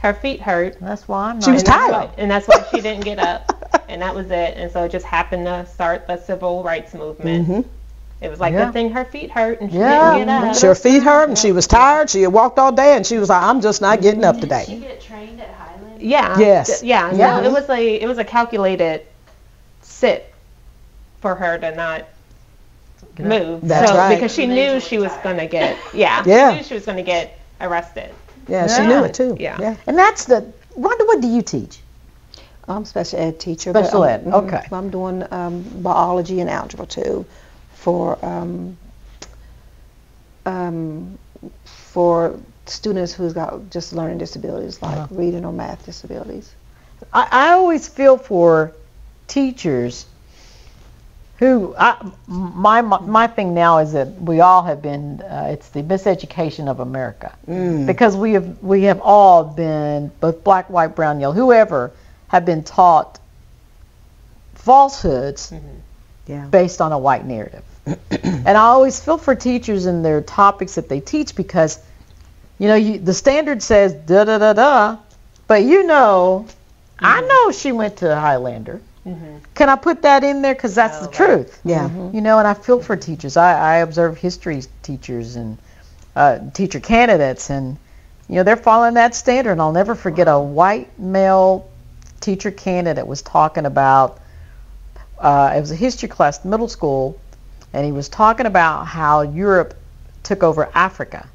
Her feet hurt. That's why I'm not. She was tired. And that's why she didn't get up. And that was it. And so it just happened to start the civil rights movement. Mm-hmm. It was like, good thing her feet hurt and she Yeah. didn't get up. Her feet hurt and she was tired. She had walked all day and she was like, I'm just not getting up Did she today. get trained at Highland? Yeah. Yes. Yeah. Yeah. So it was a calculated sit for her to not move. That's right. Because she knew she was going to get, she knew she was going to get arrested. Yeah, she knew it too. Yeah. And that's Rhonda, what do you teach? I'm a special ed teacher. Special but, ed, okay. I'm doing biology and algebra too for students who's got just learning disabilities, like reading or math disabilities. I always feel for teachers who, my thing now is that we all have been, it's the miseducation of America. Because we have all been, both black, white, brown, yellow, whoever, have been taught falsehoods based on a white narrative. And I always feel for teachers in their topics that they teach, because, the standard says da-da-da-da, but I know she went to Highlander. Can I put that in there? Because that's the truth. Yeah. And I feel for teachers. I observe history teachers and teacher candidates, and they're following that standard. And I'll never forget a white male teacher candidate was talking about, it was a history class, middle school, and he was talking about how Europe took over Africa.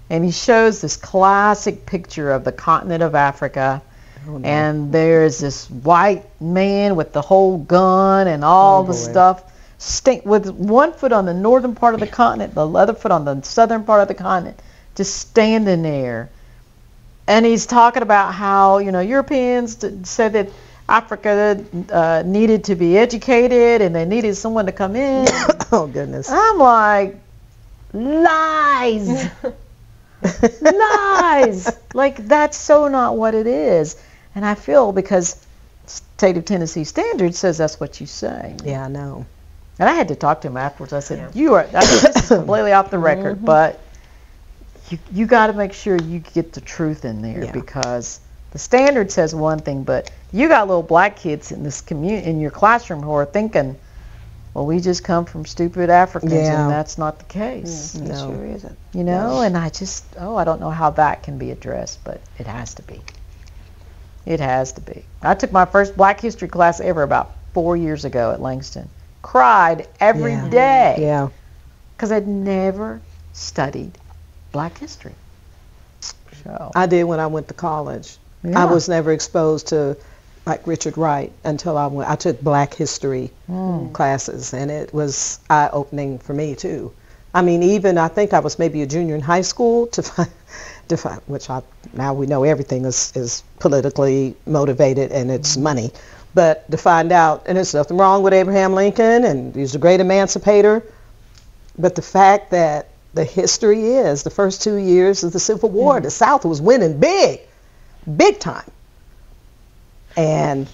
And he shows this classic picture of the continent of Africa. And there's this white man with the whole gun and all the stuff, with one foot on the northern part of the continent, the other foot on the southern part of the continent, just standing there. And he's talking about how, Europeans said that Africa needed to be educated and they needed someone to come in. Oh, goodness. I'm like, lies. Lies. Like, that's so not what it is. And I feel, because State of Tennessee standard says that's what you say. Yeah, I know. And I had to talk to him afterwards. I said, this is completely off the record, but you got to make sure you get the truth in there, because the standard says one thing, but you got little black kids in this in your classroom who are thinking, well, we just come from stupid Africans, and that's not the case. It sure isn't. And I just, I don't know how that can be addressed, but it has to be. It has to be. I took my first black history class ever about 4 years ago at Langston. Cried every day. Yeah. Because I'd never studied black history. So I did when I went to college. I was never exposed to, like, Richard Wright until I took black history classes, and it was eye-opening for me too. I mean, even I think I was maybe a junior in high school to find, now we know everything is politically motivated and it's money, but to find out, and there's nothing wrong with Abraham Lincoln, and he was a great emancipator, but the fact that the history is the first 2 years of the Civil War, the South was winning big time. And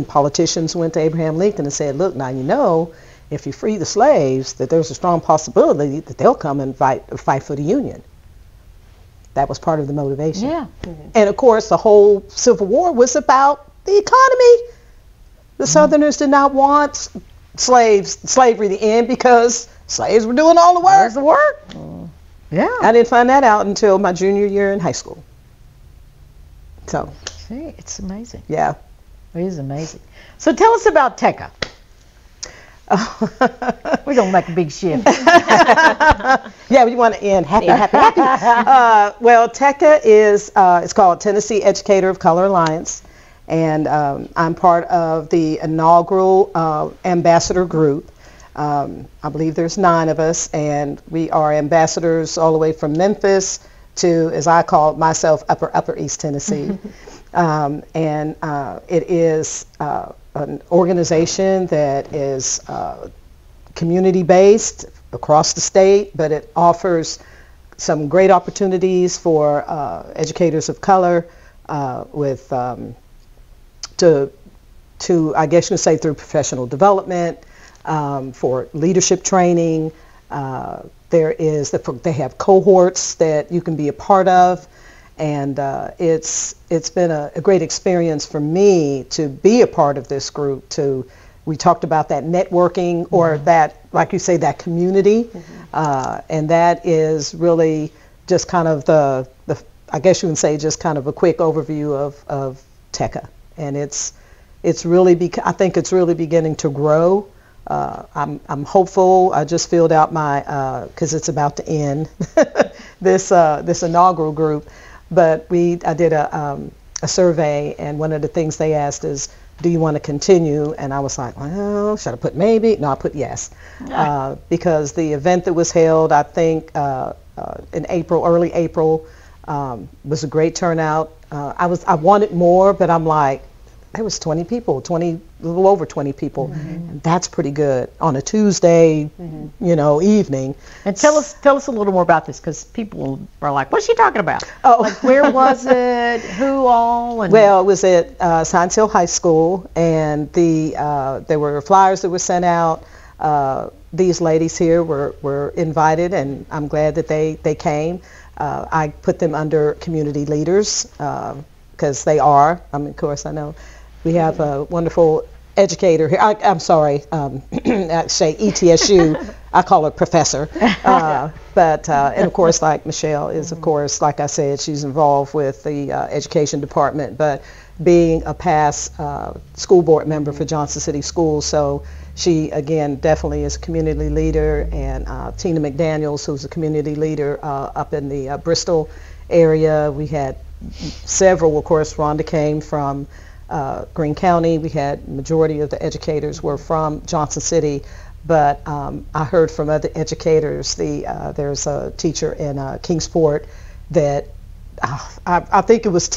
politicians went to Abraham Lincoln and said, look, now you know, if you free the slaves, that there's a strong possibility that they'll come and fight for the Union. That was part of the motivation. Yeah. And of course, the whole Civil War was about the economy. The Southerners did not want slavery to end because slaves were doing all the work. There's the work. Yeah. I didn't find that out until my junior year in high school. So. See, it's amazing. Yeah. It is amazing. So tell us about TECA. We're going to make a big shift. Yeah, we want to end happy. Well, TECA is, it's called Tennessee Educator of Color Alliance, and I'm part of the inaugural ambassador group. I believe there's 9 of us, and we are ambassadors all the way from Memphis to, as I call myself, Upper East Tennessee. It is an organization that is community-based across the state, but it offers some great opportunities for educators of color to I guess you could say through professional development, for leadership training. They have cohorts that you can be a part of. And it's been a great experience for me to be a part of this group. We talked about that networking, or that, like you say, that community, and that is really just kind of the I guess you can say just kind of a quick overview of TECA, and it's really I think it's really beginning to grow. I'm hopeful. I just filled out my because it's about to end this inaugural group. But I did a survey, and one of the things they asked is, do you want to continue? And I was like, well, should I put maybe? No, I put yes. Because the event that was held, I think, in April, early April, was a great turnout. I wanted more, but I'm like, there was 20 people, a little over 20 people. And that's pretty good on a Tuesday, evening. And tell us a little more about this, because people are like, what's she talking about? Oh. Like, where was it? Who all? And well, it was at Science Hill High School, and there were flyers that were sent out. These ladies here were invited, and I'm glad that they came. I put them under community leaders, because they are. I mean, of course, I know we have a wonderful educator here. I'm sorry, I say ETSU. I call her professor. But and of course, like Michelle is, of course, like I said, she's involved with the education department, but being a past school board member for Johnson City Schools, so she, again, definitely is a community leader. And Tina McDaniels, who's a community leader up in the Bristol area. We had several, of course. Rhonda came from Greene County. We had majority of the educators were from Johnson City, but I heard from other educators. There's a teacher in Kingsport that I think it was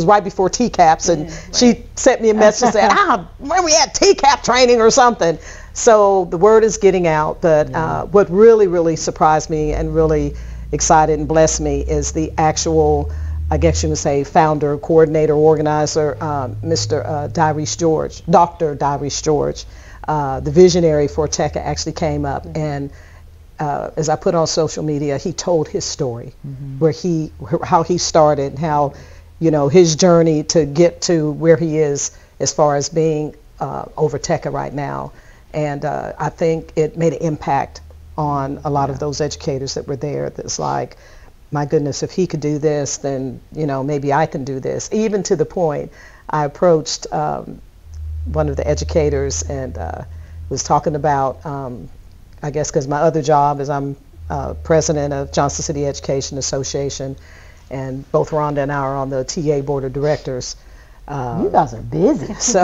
right before TCAPS, and she sent me a message saying, when we had TCAP training or something. So the word is getting out, but what really surprised me and really excited and blessed me is the actual, I guess you would say, founder, coordinator, organizer, Mr. Dr. Dyrese George, the visionary for TECA, actually came up, and as I put on social media, he told his story, how he started, how, his journey to get to where he is as far as being over TECA right now. And I think it made an impact on a lot of those educators that were there. That's like, my goodness, if he could do this, then, maybe I can do this. Even to the point, I approached one of the educators and was talking about, I guess because my other job is I'm president of Johnson City Education Association, and both Rhonda and I are on the TA board of directors. You guys are busy. So,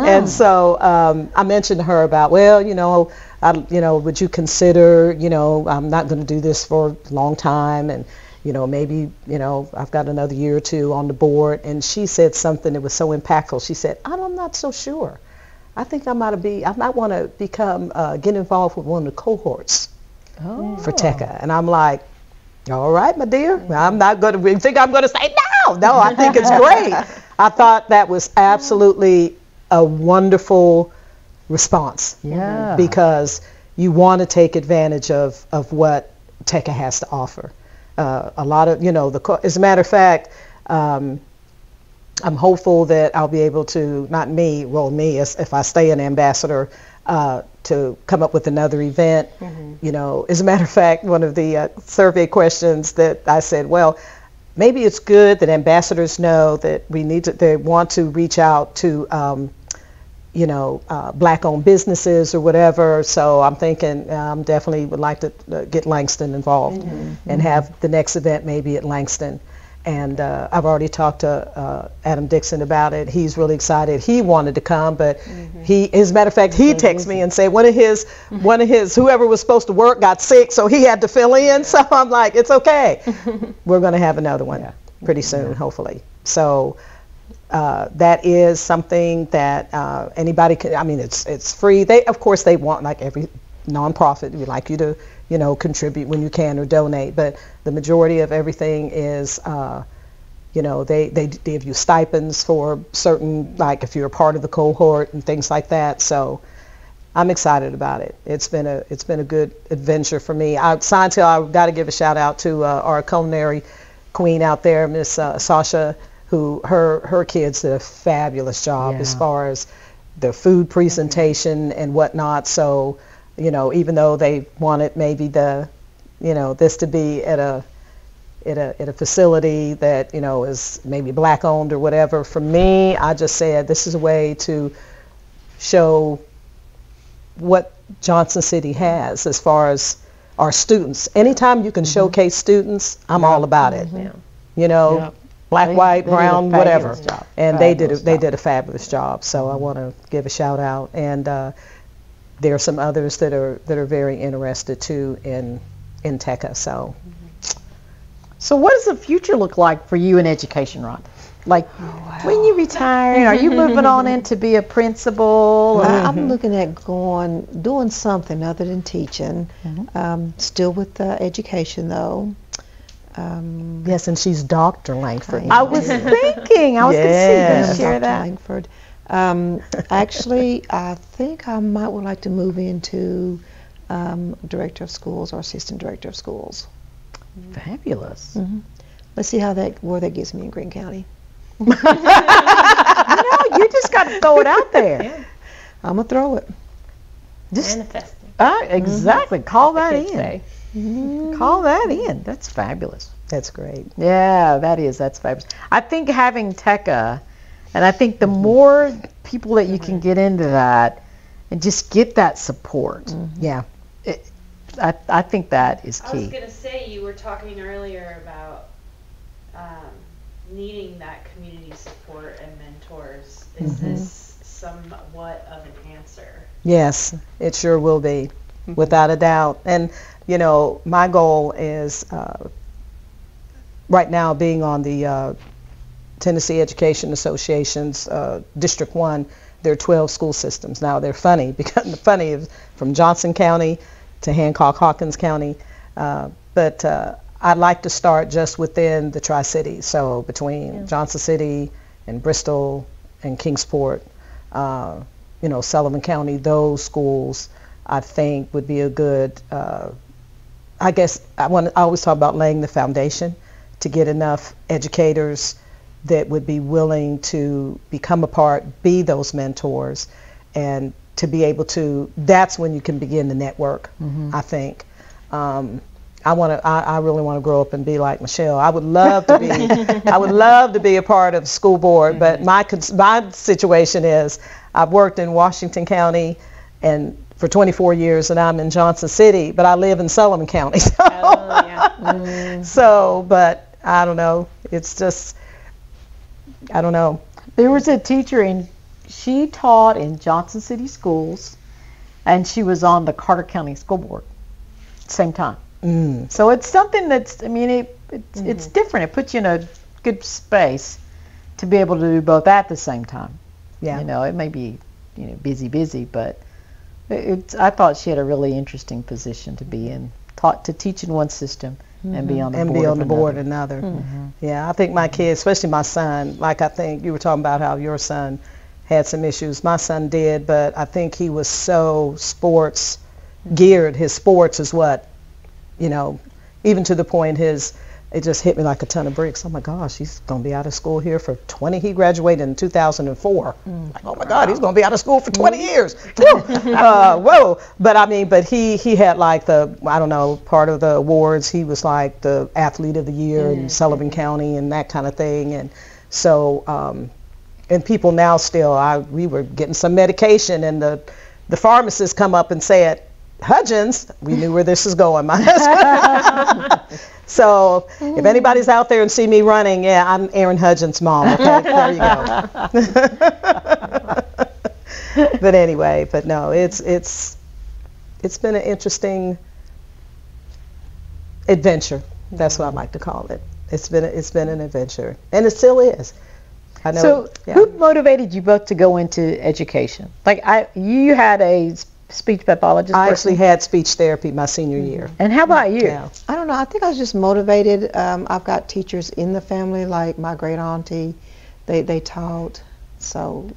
and so I mentioned to her about, would you consider, I'm not going to do this for a long time, and maybe, I've got another year or two on the board. And she said something that was so impactful. She said, I'm not so sure. I think I might want to get involved with one of the cohorts. for TECA. And I'm like, all right, my dear, I'm not going to think I'm going to say no. No, I think it's great. I thought that was absolutely a wonderful response. Yeah. Because you want to take advantage of what TECA has to offer. A lot of, as a matter of fact, I'm hopeful that I'll be able to, me, if I stay an ambassador, to come up with another event. As a matter of fact, one of the survey questions that I said, well, maybe it's good that ambassadors know that they want to reach out to, black-owned businesses or whatever. So I'm thinking definitely would like to get Langston involved and have the next event maybe at Langston. And I've already talked to Adam Dixon about it. He's really excited. He wanted to come, but as a matter of fact, he texted me and said one of his, whoever was supposed to work got sick, so he had to fill in. So I'm like, it's okay. We're going to have another one pretty soon, hopefully. So that is something that anybody can. I mean, it's free. Of course, they want, like every nonprofit, we'd like you to contribute when you can or donate, but the majority of everything is they give you stipends for certain, like if you're a part of the cohort and things like that. So I'm excited about it. It's been a good adventure for me. I've got to give a shout out to our culinary queen out there, Miss Sasha, who her kids did a fabulous job as far as the food presentation and whatnot. So even though they wanted maybe this to be at a facility that is maybe black owned or whatever, for me, I just said this is a way to show what Johnson City has as far as our students. Anytime you can showcase students, I'm all about it. Black, white, brown, whatever. And they did a fabulous job. So I want to give a shout out. And there are some others that are very interested too in TECA. So what does the future look like for you in education, Rhonda? Like when you retire, are you moving on in to be a principal? I'm looking at doing something other than teaching. Still with education though. Yes, and she's Dr. Lankford. I was thinking, I was going to share that. Lankford. Actually, I think I would like to move into director of schools or assistant director of schools. Fabulous. Let's see where that gets me in Greene County. You just got to throw it out there. I'm gonna throw it. Just manifesting. Exactly. Call that in. Call that in. That's fabulous. That's great. Yeah, that's fabulous. I think having TECA, and I think the more people that you can get into that and just get that support. Yeah. I think that is key. I was going to say, you were talking earlier about needing that community support and mentors. Is this somewhat of an answer? Yes, it sure will be, without a doubt. And, my goal is right now being on the Tennessee Education Association's District 1, there are 12 school systems. Now, they're funny because from Johnson County to Hancock-Hawkins County, but I'd like to start just within the Tri-Cities, so between Johnson City and Bristol and Kingsport, Sullivan County, those schools I think would be a good, I guess I always talk about laying the foundation to get enough educators that would be willing to become a part, be those mentors, and to be able to, that's when you can begin to network, I think. I really want to grow up and be like Michelle. I would love to be, a part of the school board, but my situation is I've worked in Washington County and for 24 years and I'm in Johnson City, but I live in Sullivan County. So, but I don't know. It's just, I don't know. There was a teacher she taught in Johnson City schools, and she was on the Carter County School Board at the same time. So it's something that's, it's different. It puts you in a good space to be able to do both at the same time. Yeah. It may be, busy, but I thought she had a really interesting position to be in taught to teach in one system and be on the board of another. Yeah, I think my kids, especially my son, like I think you were talking about how your son had some issues. My son did, but I think he was so sports geared. His sports is what, you know, even to the point it just hit me like a ton of bricks. Oh my gosh, he's going to be out of school here for 20. He graduated in 2004. Like, oh my God, he's going to be out of school for 20 years. Whoa. But he had like part of the awards. He was like the athlete of the year in Sullivan County and that kind of thing. And so, and people now we were getting some medication and the pharmacist come up and said, Hudgins, we knew where this is going, my husband. So if anybody's out there and see me running, yeah, I'm Aaron Hudgins' mom. Okay, there you go. But anyway, no, it's been an interesting adventure. That's what I like to call it. It's been an adventure, and it still is. I know. So who motivated you both to go into education? Like you had a speech pathologist. I actually had speech therapy my senior year. And how about you? Yeah. I don't know. I think I was just motivated. I've got teachers in the family, like my great auntie. They taught. So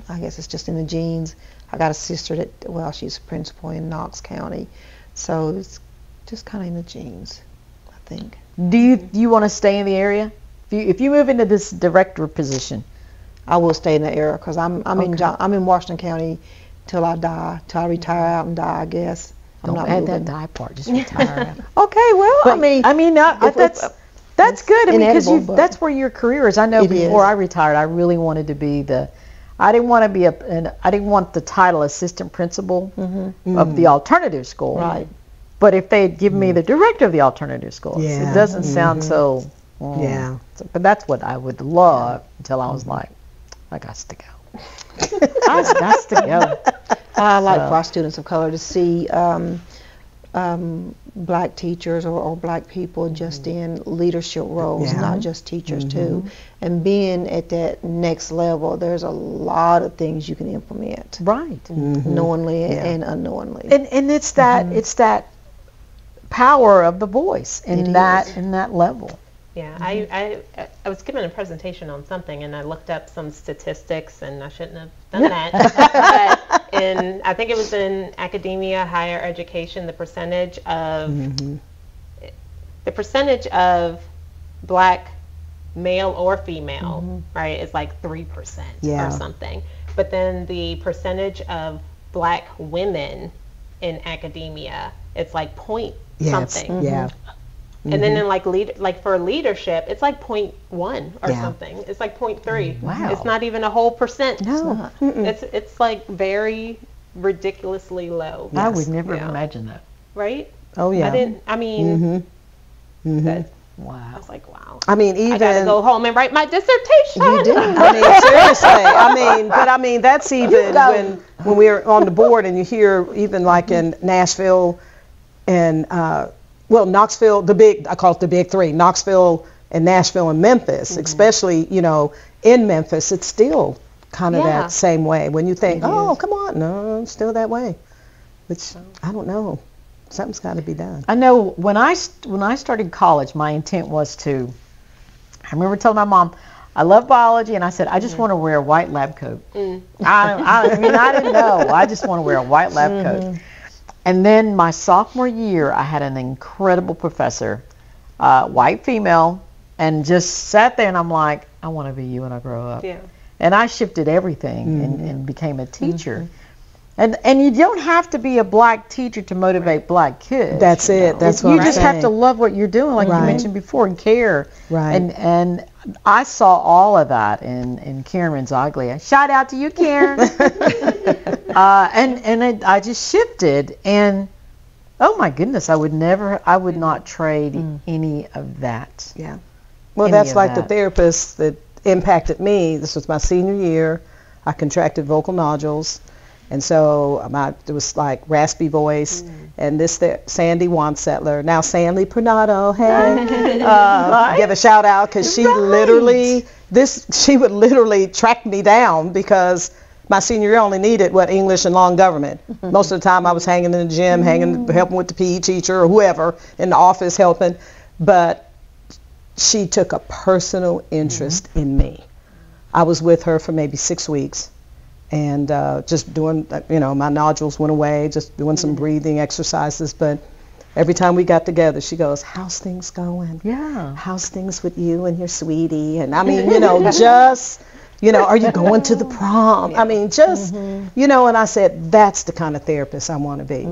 I guess it's just in the genes. I got a sister she's a principal in Knox County. So it's just kind of in the genes, I think. Do you want to stay in the area? If you move into this director position, I will stay in the area because I'm in Washington County till I die, till I retire out and die, I guess. Don't add that die part, just retire. Okay, well, but, that's good. I mean, because that's where your career is. I know before I retired, I really wanted to be I didn't want the title assistant principal of the alternative school. Right. But if they'd given me the director of the alternative school, it doesn't sound so. Yeah. But that's what I would love until I was like, I got to go. I got to go. I like for our students of color to see black teachers or black people just in leadership roles, not just teachers too. And being at that next level, there's a lot of things you can implement. Right. Knowingly and unknowingly. And it's that power of the voice in that level. Yeah, I was given a presentation on something, and I looked up some statistics, and I shouldn't have done that. But I think it was in academia, higher education, the percentage of black male or female, right, is like 3% or something. But then the percentage of black women in academia, it's like point something. Yeah. And then in for leadership, it's like 0.1 or something. It's like 0.3. Wow. It's not even a whole percent. No. It's like very ridiculously low. I would never have imagined that. Right? Oh yeah. I was like, wow. I mean, even I gotta go home and write my dissertation. You did. I mean, seriously. That's even when we were on the board, and you hear even like in Nashville and Knoxville, I call it the big three, Knoxville and Nashville and Memphis, especially, in Memphis, it's still kind of that same way. When you think, come on, no, it's still that way. Which, I don't know. Something's got to be done. I know when I started college, my intent was I remember telling my mom, I love biology, and I said, I just want to wear a white lab coat. I didn't know. I just want to wear a white lab coat. And then my sophomore year, I had an incredible professor, white female, and just sat there and I'm like, I want to be you when I grow up. Yeah. And I shifted everything and became a teacher. And you don't have to be a black teacher to motivate black kids. That's it. That's what I'm saying. You just have to love what you're doing, like you mentioned before, and care. Right. And I saw all of that in Karen Renzaglia. Shout out to you, Karen. I just shifted, and oh my goodness, I would not trade any of that. Yeah. Well, that's like the therapist that impacted me. This was my senior year. I contracted vocal nodules. And so it was like raspy voice, and Sandy Wansettler, now Sandy Pernado, give a shout out because she would literally track me down because my senior year only needed, English and law and government. Most of the time I was hanging in the gym, helping with the PE teacher or whoever in the office helping. But she took a personal interest in me. I was with her for maybe 6 weeks, and just doing, my nodules went away, just doing some breathing exercises. But every time we got together, she goes, "How's things going? Yeah. How's things with you and your sweetie?" And I mean, just, are you going to the prom? I mean, just, and I said, that's the kind of therapist I want to be.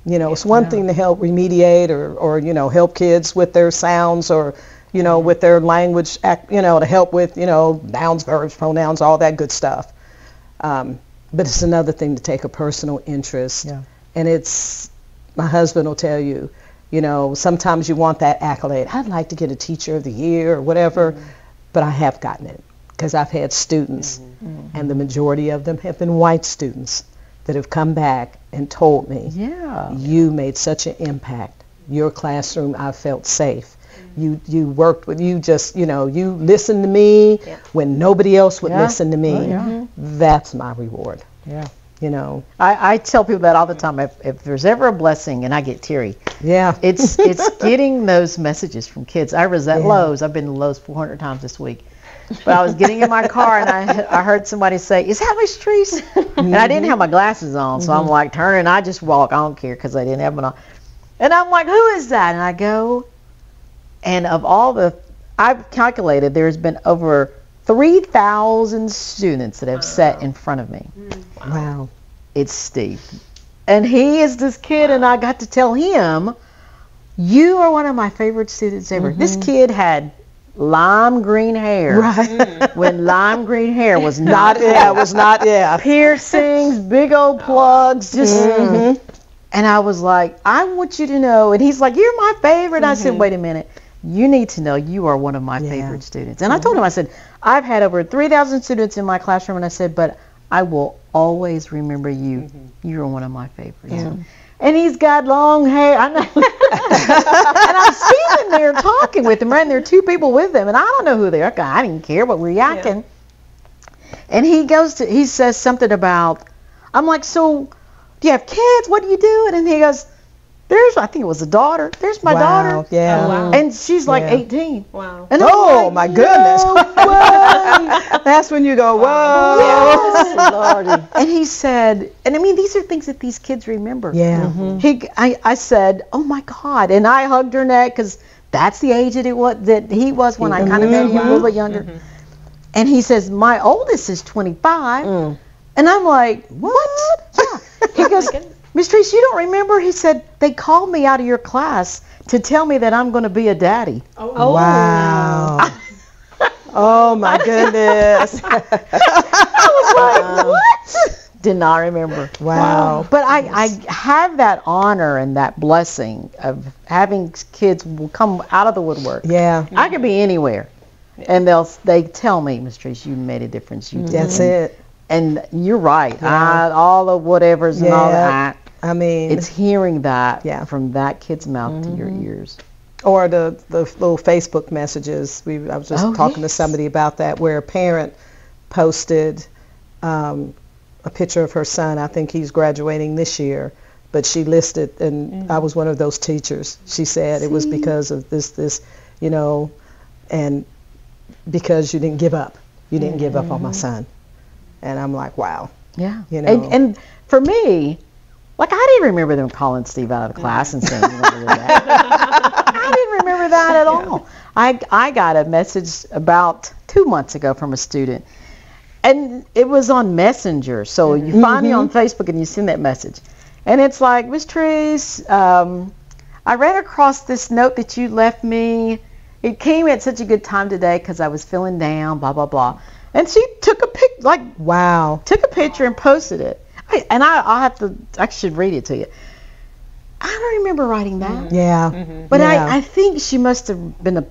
It's one thing to help remediate or help kids with their sounds or, with their language, to help with, nouns, verbs, pronouns, all that good stuff. But it's another thing to take a personal interest. Yeah. And it's, my husband will tell you, sometimes you want that accolade. I'd like to get a teacher of the year or whatever, but I have gotten it because I've had students, and the majority of them have been white students that have come back and told me, you made such an impact. Your classroom, I felt safe. You worked with, you just, you listened to me when nobody else would listen to me. That's my reward. Yeah. I tell people that all the time. If there's ever a blessing, and I get teary, it's getting those messages from kids. I was at Lowe's. I've been to Lowe's 400 times this week. But I was getting in my car, and I heard somebody say, "Is that Miss Treese?" And I didn't have my glasses on, so I'm like, turning, I just walk. I don't care because I didn't have them on. And I'm like, "Who is that?" And I go, and of all I've calculated, there's been over 3,000 students that have sat in front of me. Wow. It's Steve. And he is this kid, and I got to tell him, "You are one of my favorite students ever." This kid had lime green hair. Right. When lime green hair was not piercings, big old plugs, just and I was like, "I want you to know," and he's like, "You're my favorite." I said, "Wait a minute. You need to know you are one of my favorite students." And I told him, I said, "I've had over 3,000 students in my classroom," and I said, "but I will always remember you. You're one of my favorites." Yeah. And he's got long hair. I know. And I'm standing there talking with him, right? And there are two people with him, and I don't know who they are. I didn't care, but we're yakking. And he says something about, I'm like, "So, do you have kids? What do you do?" And he goes, I think it was a daughter. There's my daughter. Yeah. Oh, wow. And she's like 18. Wow. And like, my goodness. That's when you go, whoa. Yes, Lordy. And he said, and I mean, these are things that these kids remember. Yeah. I said, "Oh my God." And I hugged her neck because that's the age that he was when I kind of met him, a little bit younger. And he says, "My oldest is 25. And I'm like, "What?" Yeah. He goes, "Miss Treese, you don't remember?" He said, "They called me out of your class to tell me that I'm going to be a daddy." Oh. Wow. Oh my goodness. I was like, "What?" Did not remember. Wow. But I have that honor and that blessing of having kids come out of the woodwork. Yeah. I could be anywhere, and they tell me, "Miss Treese, you made a difference. You did." That's it. And you're right. All the whatevers and all that. I mean, it's hearing that from that kid's mouth to your ears. Or the little Facebook messages. I was just talking to somebody about that, where a parent posted a picture of her son. I think he's graduating this year, but she listed, and I was one of those teachers. She said it was because of this, and because you didn't give up. You didn't give up on my son. And I'm like, wow. Yeah. And for me, like, I didn't remember them calling Steve out of the class and saying, "You want to do that." I didn't remember that at all. I got a message about 2 months ago from a student, and it was on Messenger. So you find me on Facebook and you send that message. And it's like, "Miss Treese, I ran across this note that you left me. It came at such a good time today because I was feeling down, blah, blah, blah." And she took a took a picture and posted it. I should read it to you. I don't remember writing that. Yeah. But I think she must have been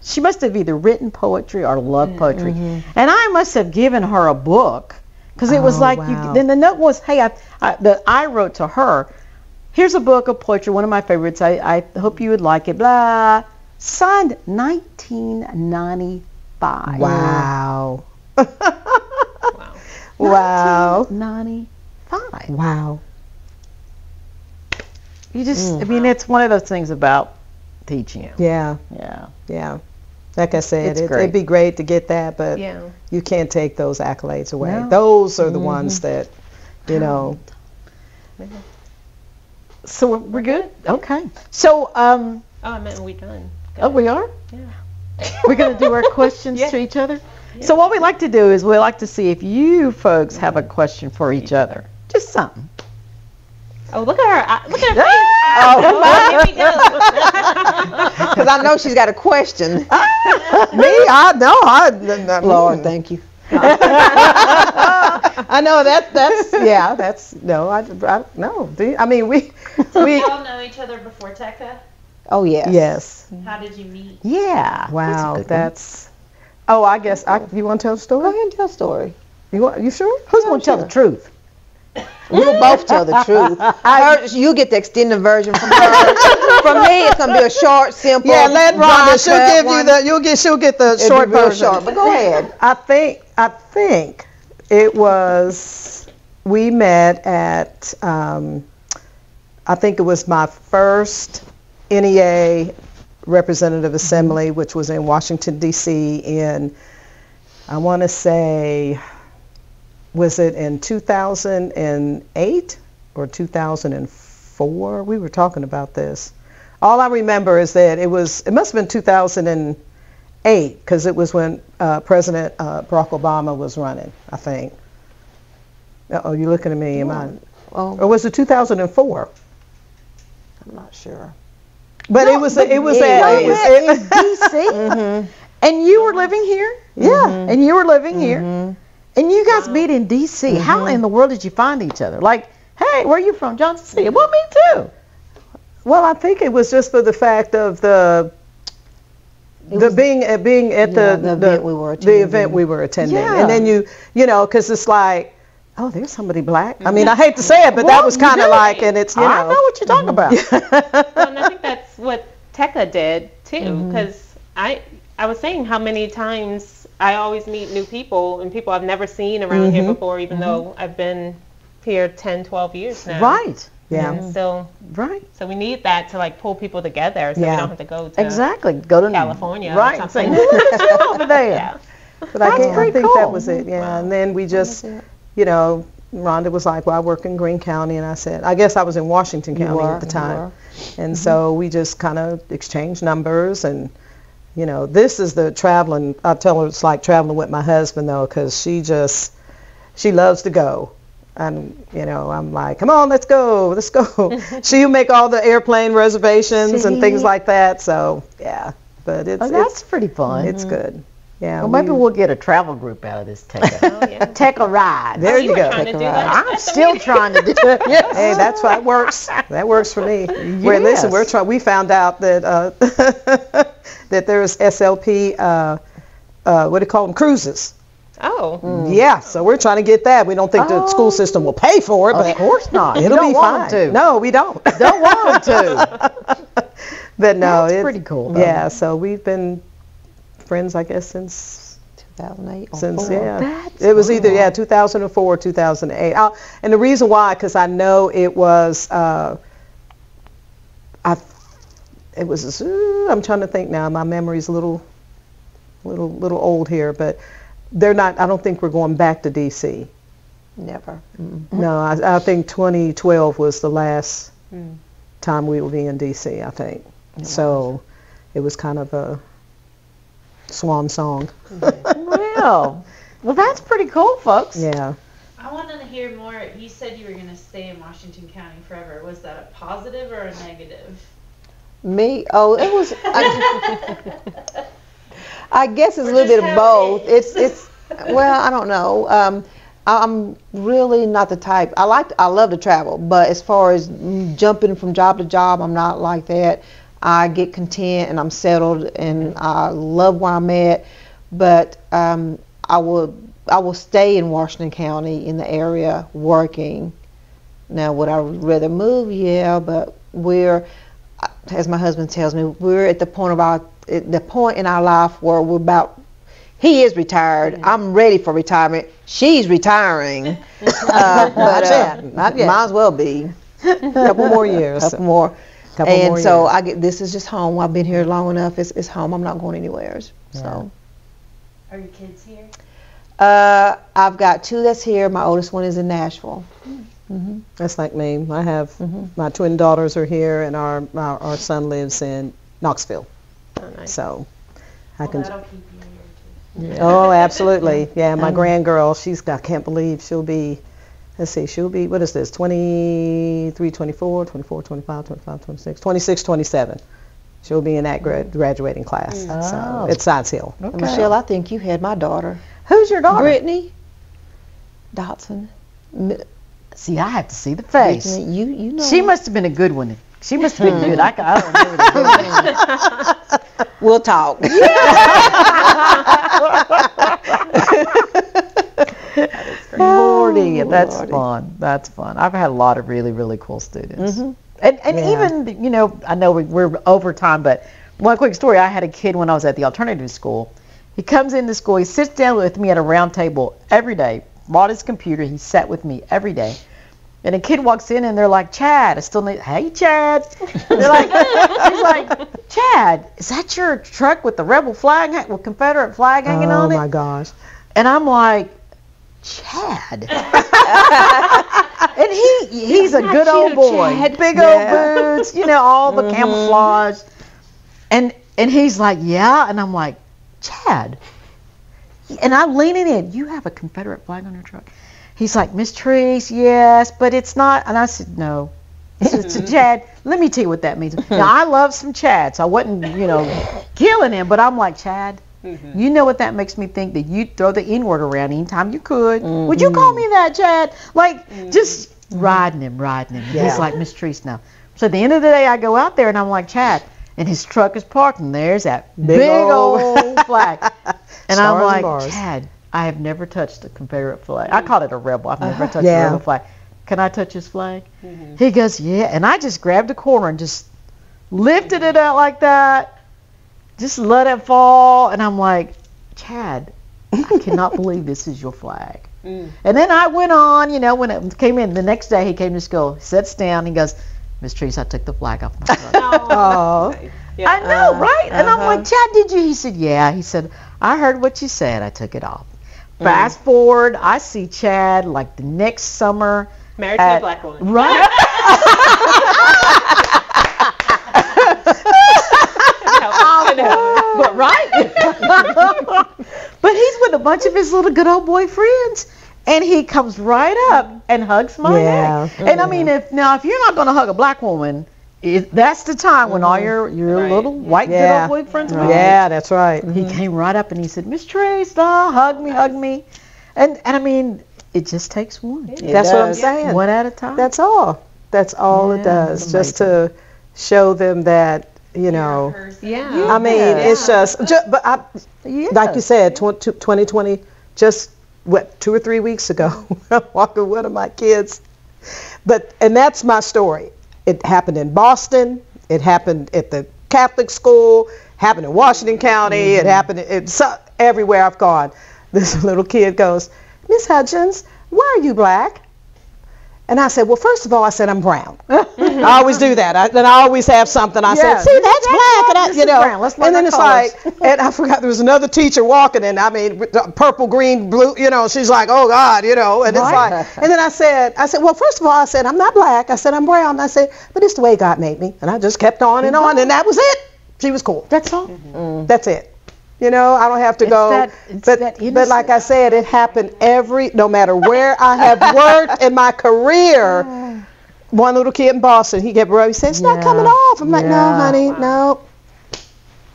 she must have either written poetry or loved poetry. And I must have given her a book, because it was like, then the note was, "Hey, I wrote to her, here's a book of poetry, one of my favorites. I hope you would like it, blah." Signed 1995. Wow. Wow. 1995. Wow. You just, I mean, it's one of those things about teaching. Yeah. Yeah. Yeah. Like I said, It's great. it'd be great to get that, but Yeah. you can't take those accolades away. No. Those are the ones that, you know. So we're good? Okay. So, Oh, I meant we done. oh, we are? Yeah. We're going to do our questions to each other? So what we like to do is we like to see if you folks have a question for each other. Just something. Oh, look at her. Look at her face. Oh, Here we go. Because I know she's got a question. Me? I know. Lord, thank you. I know that's no. No. I mean, we Y'all know each other before TECA? Oh, yes. yes. How did you meet? Yeah. Wow, That's a good one. that's. Oh, I guess you want to tell the Go story? ahead and tell a story. You sure? Who's going to tell the truth? We'll both tell the truth. You get the extended version from her. From me, it's gonna be a short, simple. Yeah, let Rhonda. She'll cut give you one. the. She'll get the It'll short be real version. short, but go ahead. I think it was. We met at. I think it was my first NEA representative assembly, which was in Washington D.C. in. I want to say. Was it in 2008 or 2004? We were talking about this. All I remember is that it must have been 2008 because it was when President Barack Obama was running, I think. Uh-oh, you're looking at me. Am I? Oh, Or was it 2004? I'm not sure. But it was. It was at. You met in D.C. And you were living here? Yeah. And you were living here? And you guys meet in D.C. How in the world did you find each other? Like, hey, where are you from? Johnson City. Well, me too. Well, I think it was just for the fact of being at the event we were attending. The event we were attending. Yeah. And then you know, because it's like, oh, there's somebody black. I mean, I hate to say it, but that Well, was you kind of do. like, and it's, you I know know. what you're talking about. Well, and I think that's what TECA did too, because I was saying how many times I always meet new people and people I've never seen around here before, even though I've been here 10, 12 years now. Right. Yeah. And so Right. we need that to like pull people together so Yeah. we don't have to go to Exactly. Go to California or Right. And say, something. look at you over there. Yeah. But I That's pretty think cool. that was it. Yeah. And then we just, you know, Rhonda was like, well, I work in Greene County. And I said, I guess I was in Washington County at the time. And so we just kind of exchanged numbers. And, you know, this is the traveling. I tell her it's like traveling with my husband, though, because she loves to go. And, you know, I'm like, come on, let's go. She'll make all the airplane reservations and things like that. So, yeah. But That's pretty fun. it's good. Yeah. Well, maybe we'll get a travel group out of this TECA. Oh, yeah. TECA ride. There you you were go. trying to do TECA that. ride. I'm still trying to do it. Yes. Hey, that's why it works. That works for me. Wait, listen, we found out that that there's SLP, what do you call them, cruises. Oh. Yeah, so we're trying to get that. We don't think the school system will pay for it, but Of course not. You it'll don't be want fine. them to. No, we don't. Don't want them to. But no, That's it's pretty cool, though. Yeah, so we've been friends, I guess, since 2008 or since 4. yeah, That's it was either 2004 or 2008. And the reason why, because I know it was, I'm trying to think now. My memory's a little old here, but they're not. I don't think we're going back to DC. Never. No, I think 2012 was the last time we will be in DC. I think so. It was kind of a swan song. Well, that's pretty cool, folks. Yeah. I wanted to hear more. You said you were going to stay in Washington County forever. Was that a positive or a negative? Me? Oh, it was. I guess it's a little bit of both. It's. Well, I don't know. I'm really not the type. I love to travel, but as far as jumping from job to job, I'm not like that. I get content and I'm settled and I love where I'm at. But I will stay in Washington County in the area working. Now, would I rather move? Yeah, but we're, as my husband tells me, we're at the point in our life where we're about He is retired. I'm ready for retirement. She's retiring. Not yet. Not yet. Might as well be. Couple more years. Couple more. Couple and more so years. this is just home. I've been here long enough. It's home. I'm not going anywhere. So. Are your kids here? I've got 2 that's here. My oldest one is in Nashville. Mm-hmm. That's like me. I have my twin daughters are here, and our son lives in Knoxville. Oh, nice. So I Well, can. that'll keep you here too. Yeah. Oh, absolutely. Yeah, my grandgirl. I can't believe she'll be. Let's see. She'll be. What is this? 23, 24, 24, 25, 25, 26, 26, 27. She'll be in that graduating class. So it's Science Hill. Okay. Michelle, I think you had my daughter. Who's your daughter? Brittany Dotson. See, I have to see the face. Brittany, you know. She must have been a good one. She must have been good. I don't remember the good one. We'll talk. Lordy, that's Lordy. fun. That's fun. I've had a lot of really, really cool students. And even, I know we're over time, but one quick story. I had a kid when I was at the alternative school. He comes into school. He sits down with me at a round table every day, brought his computer. He sat with me every day. And a kid walks in and they're like, Chad, hey, Chad. They're like, he's like, Chad, is that your truck with the rebel flag, with Confederate flag hanging on it? Oh, my gosh. And I'm like, Chad. And he's a good old boy. Chad. Big old boots, all the camouflage. And he's like, yeah. And I'm like, Chad. And I'm leaning in. You have a Confederate flag on your truck? He's like, Miss Treese, yes, but it's not. And I said, no. He said, Chad, let me tell you what that means. Now, I love some Chad, so I wasn't, killing him. But I'm like, Chad, you know what that makes me think, that you throw the N-word around anytime you could. Would you call me that, Chad? Like, just riding him. Yeah. He's like, Miss Treese, now. So at the end of the day, I go out there, and I'm like, Chad, and his truck is parked, and there's that big old flag. And I'm like, Chad, I have never touched a Confederate flag. I call it a rebel. I've never touched a rebel flag. Can I touch his flag? He goes, yeah. And I just grabbed a corner and just lifted it out like that. Just let it fall. And I'm like, Chad, I cannot believe this is your flag. And then I went on, when it came in, the next day he came to school, sits down, he goes, Miss Treese, I took the flag off my truck. Oh. Yeah. I know, right? And I'm like, Chad, did you? He said, yeah. He said, I heard what you said. I took it off. Fast forward, I see Chad like the next summer. Married to a black woman. Right? But right? But he's with a bunch of his little good old boy friends. And he comes right up and hugs my neck. And I mean, if you're not going to hug a black woman, that's the time when all your little white good old boyfriends are. Yeah, that's right. He came right up and he said, Miss Trace, hug me. And I mean, it just takes one. That's what I'm saying. One at a time. That's all. That's all it does. Just to show them that, Yeah. I mean, it's but like you said, 2020, just 2 or 3 weeks ago, I'm walking with one of my kids. And that's my story. It happened in Boston. It happened at the Catholic school. Happened in Washington County. It happened everywhere I've gone. This little kid goes, Miss Hudgins, why are you black? And I said, well, first of all, I said, I'm brown. I always do that. I always have something. I said, see, that's black. And then it's like, and I forgot there was another teacher walking, and I mean, purple, green, blue, she's like, oh, God, and it's like, and then I said, well, first of all, I said, I'm not black. I said, I'm brown. I said, but it's the way God made me. And I just kept on, and that was it. She was cool. That's all. That's it. I don't have to go. But like I said, it happened no matter where I have worked in my career. One little kid in Boston, he kept rubbing. He said, it's not coming off. I'm like, no, honey, no.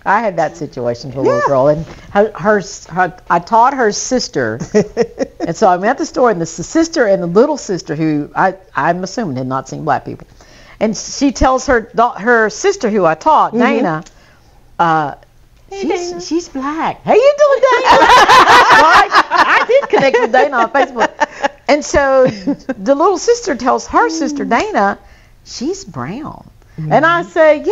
I had that situation with a little girl, and I taught her sister. And so I'm at the store, and the sister and the little sister, who I'm assuming had not seen black people. And she tells her sister, who I taught, Dana, she's black. How you doing, Dana? I did connect with Dana on Facebook. And so the little sister tells her sister, Dana, she's brown. And I say,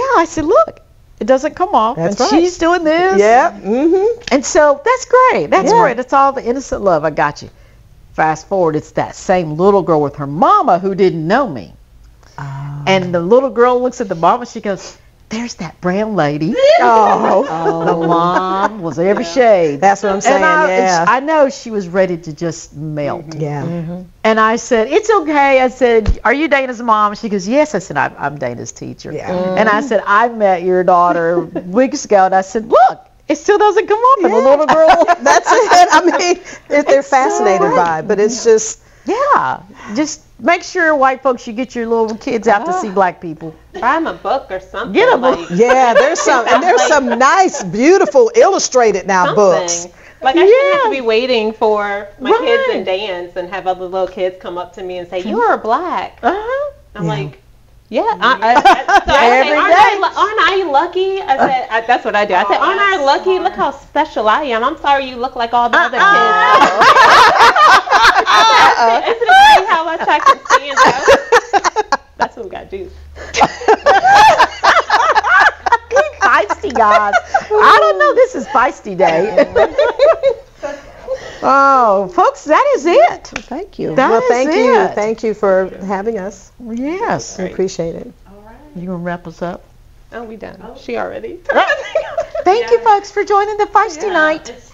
look, It doesn't come off. That's and right. she's doing this. Yeah. Mm-hmm. And so that's great. That's Yeah. great. It's all the innocent love. I got you. Fast forward, it's that same little girl with her mama who didn't know me. And the little girl looks at the mom and she goes, there's that brown lady. The mom was every shade. That's what I'm saying. I know she was ready to just melt. Yeah. And I said, it's okay. I said, are you Dana's mom? She goes, yes. I said, I'm Dana's teacher. Yeah. And I said, I met your daughter weeks ago. And I said, look, it still doesn't come off. And the little girl. That's it. I mean, they're fascinated by it, but it's just. Yeah. Just make sure, white folks, you get your little kids out to see black people. Buy them a book or something. Get a book. Yeah, there's some nice, beautiful illustrated now books. Like I shouldn't have to be waiting for my kids and dance and have other little kids come up to me and say, "You are black." I'm like, "Yeah." Aren't I lucky? I said, "That's what I do." I said, "Aren't I lucky? Look how special I am. I'm sorry you look like all the other kids." Isn't it funny how much I can stand out? That's what we gotta do. Feisty guys. I don't know. This is feisty day. Oh, folks, that is it. Thank you. That is thank you. it. Thank you for having us. Yes. We appreciate it. All right. You gonna wrap us up? Oh, we done. She already. Thank you, folks, for joining the feisty night. It's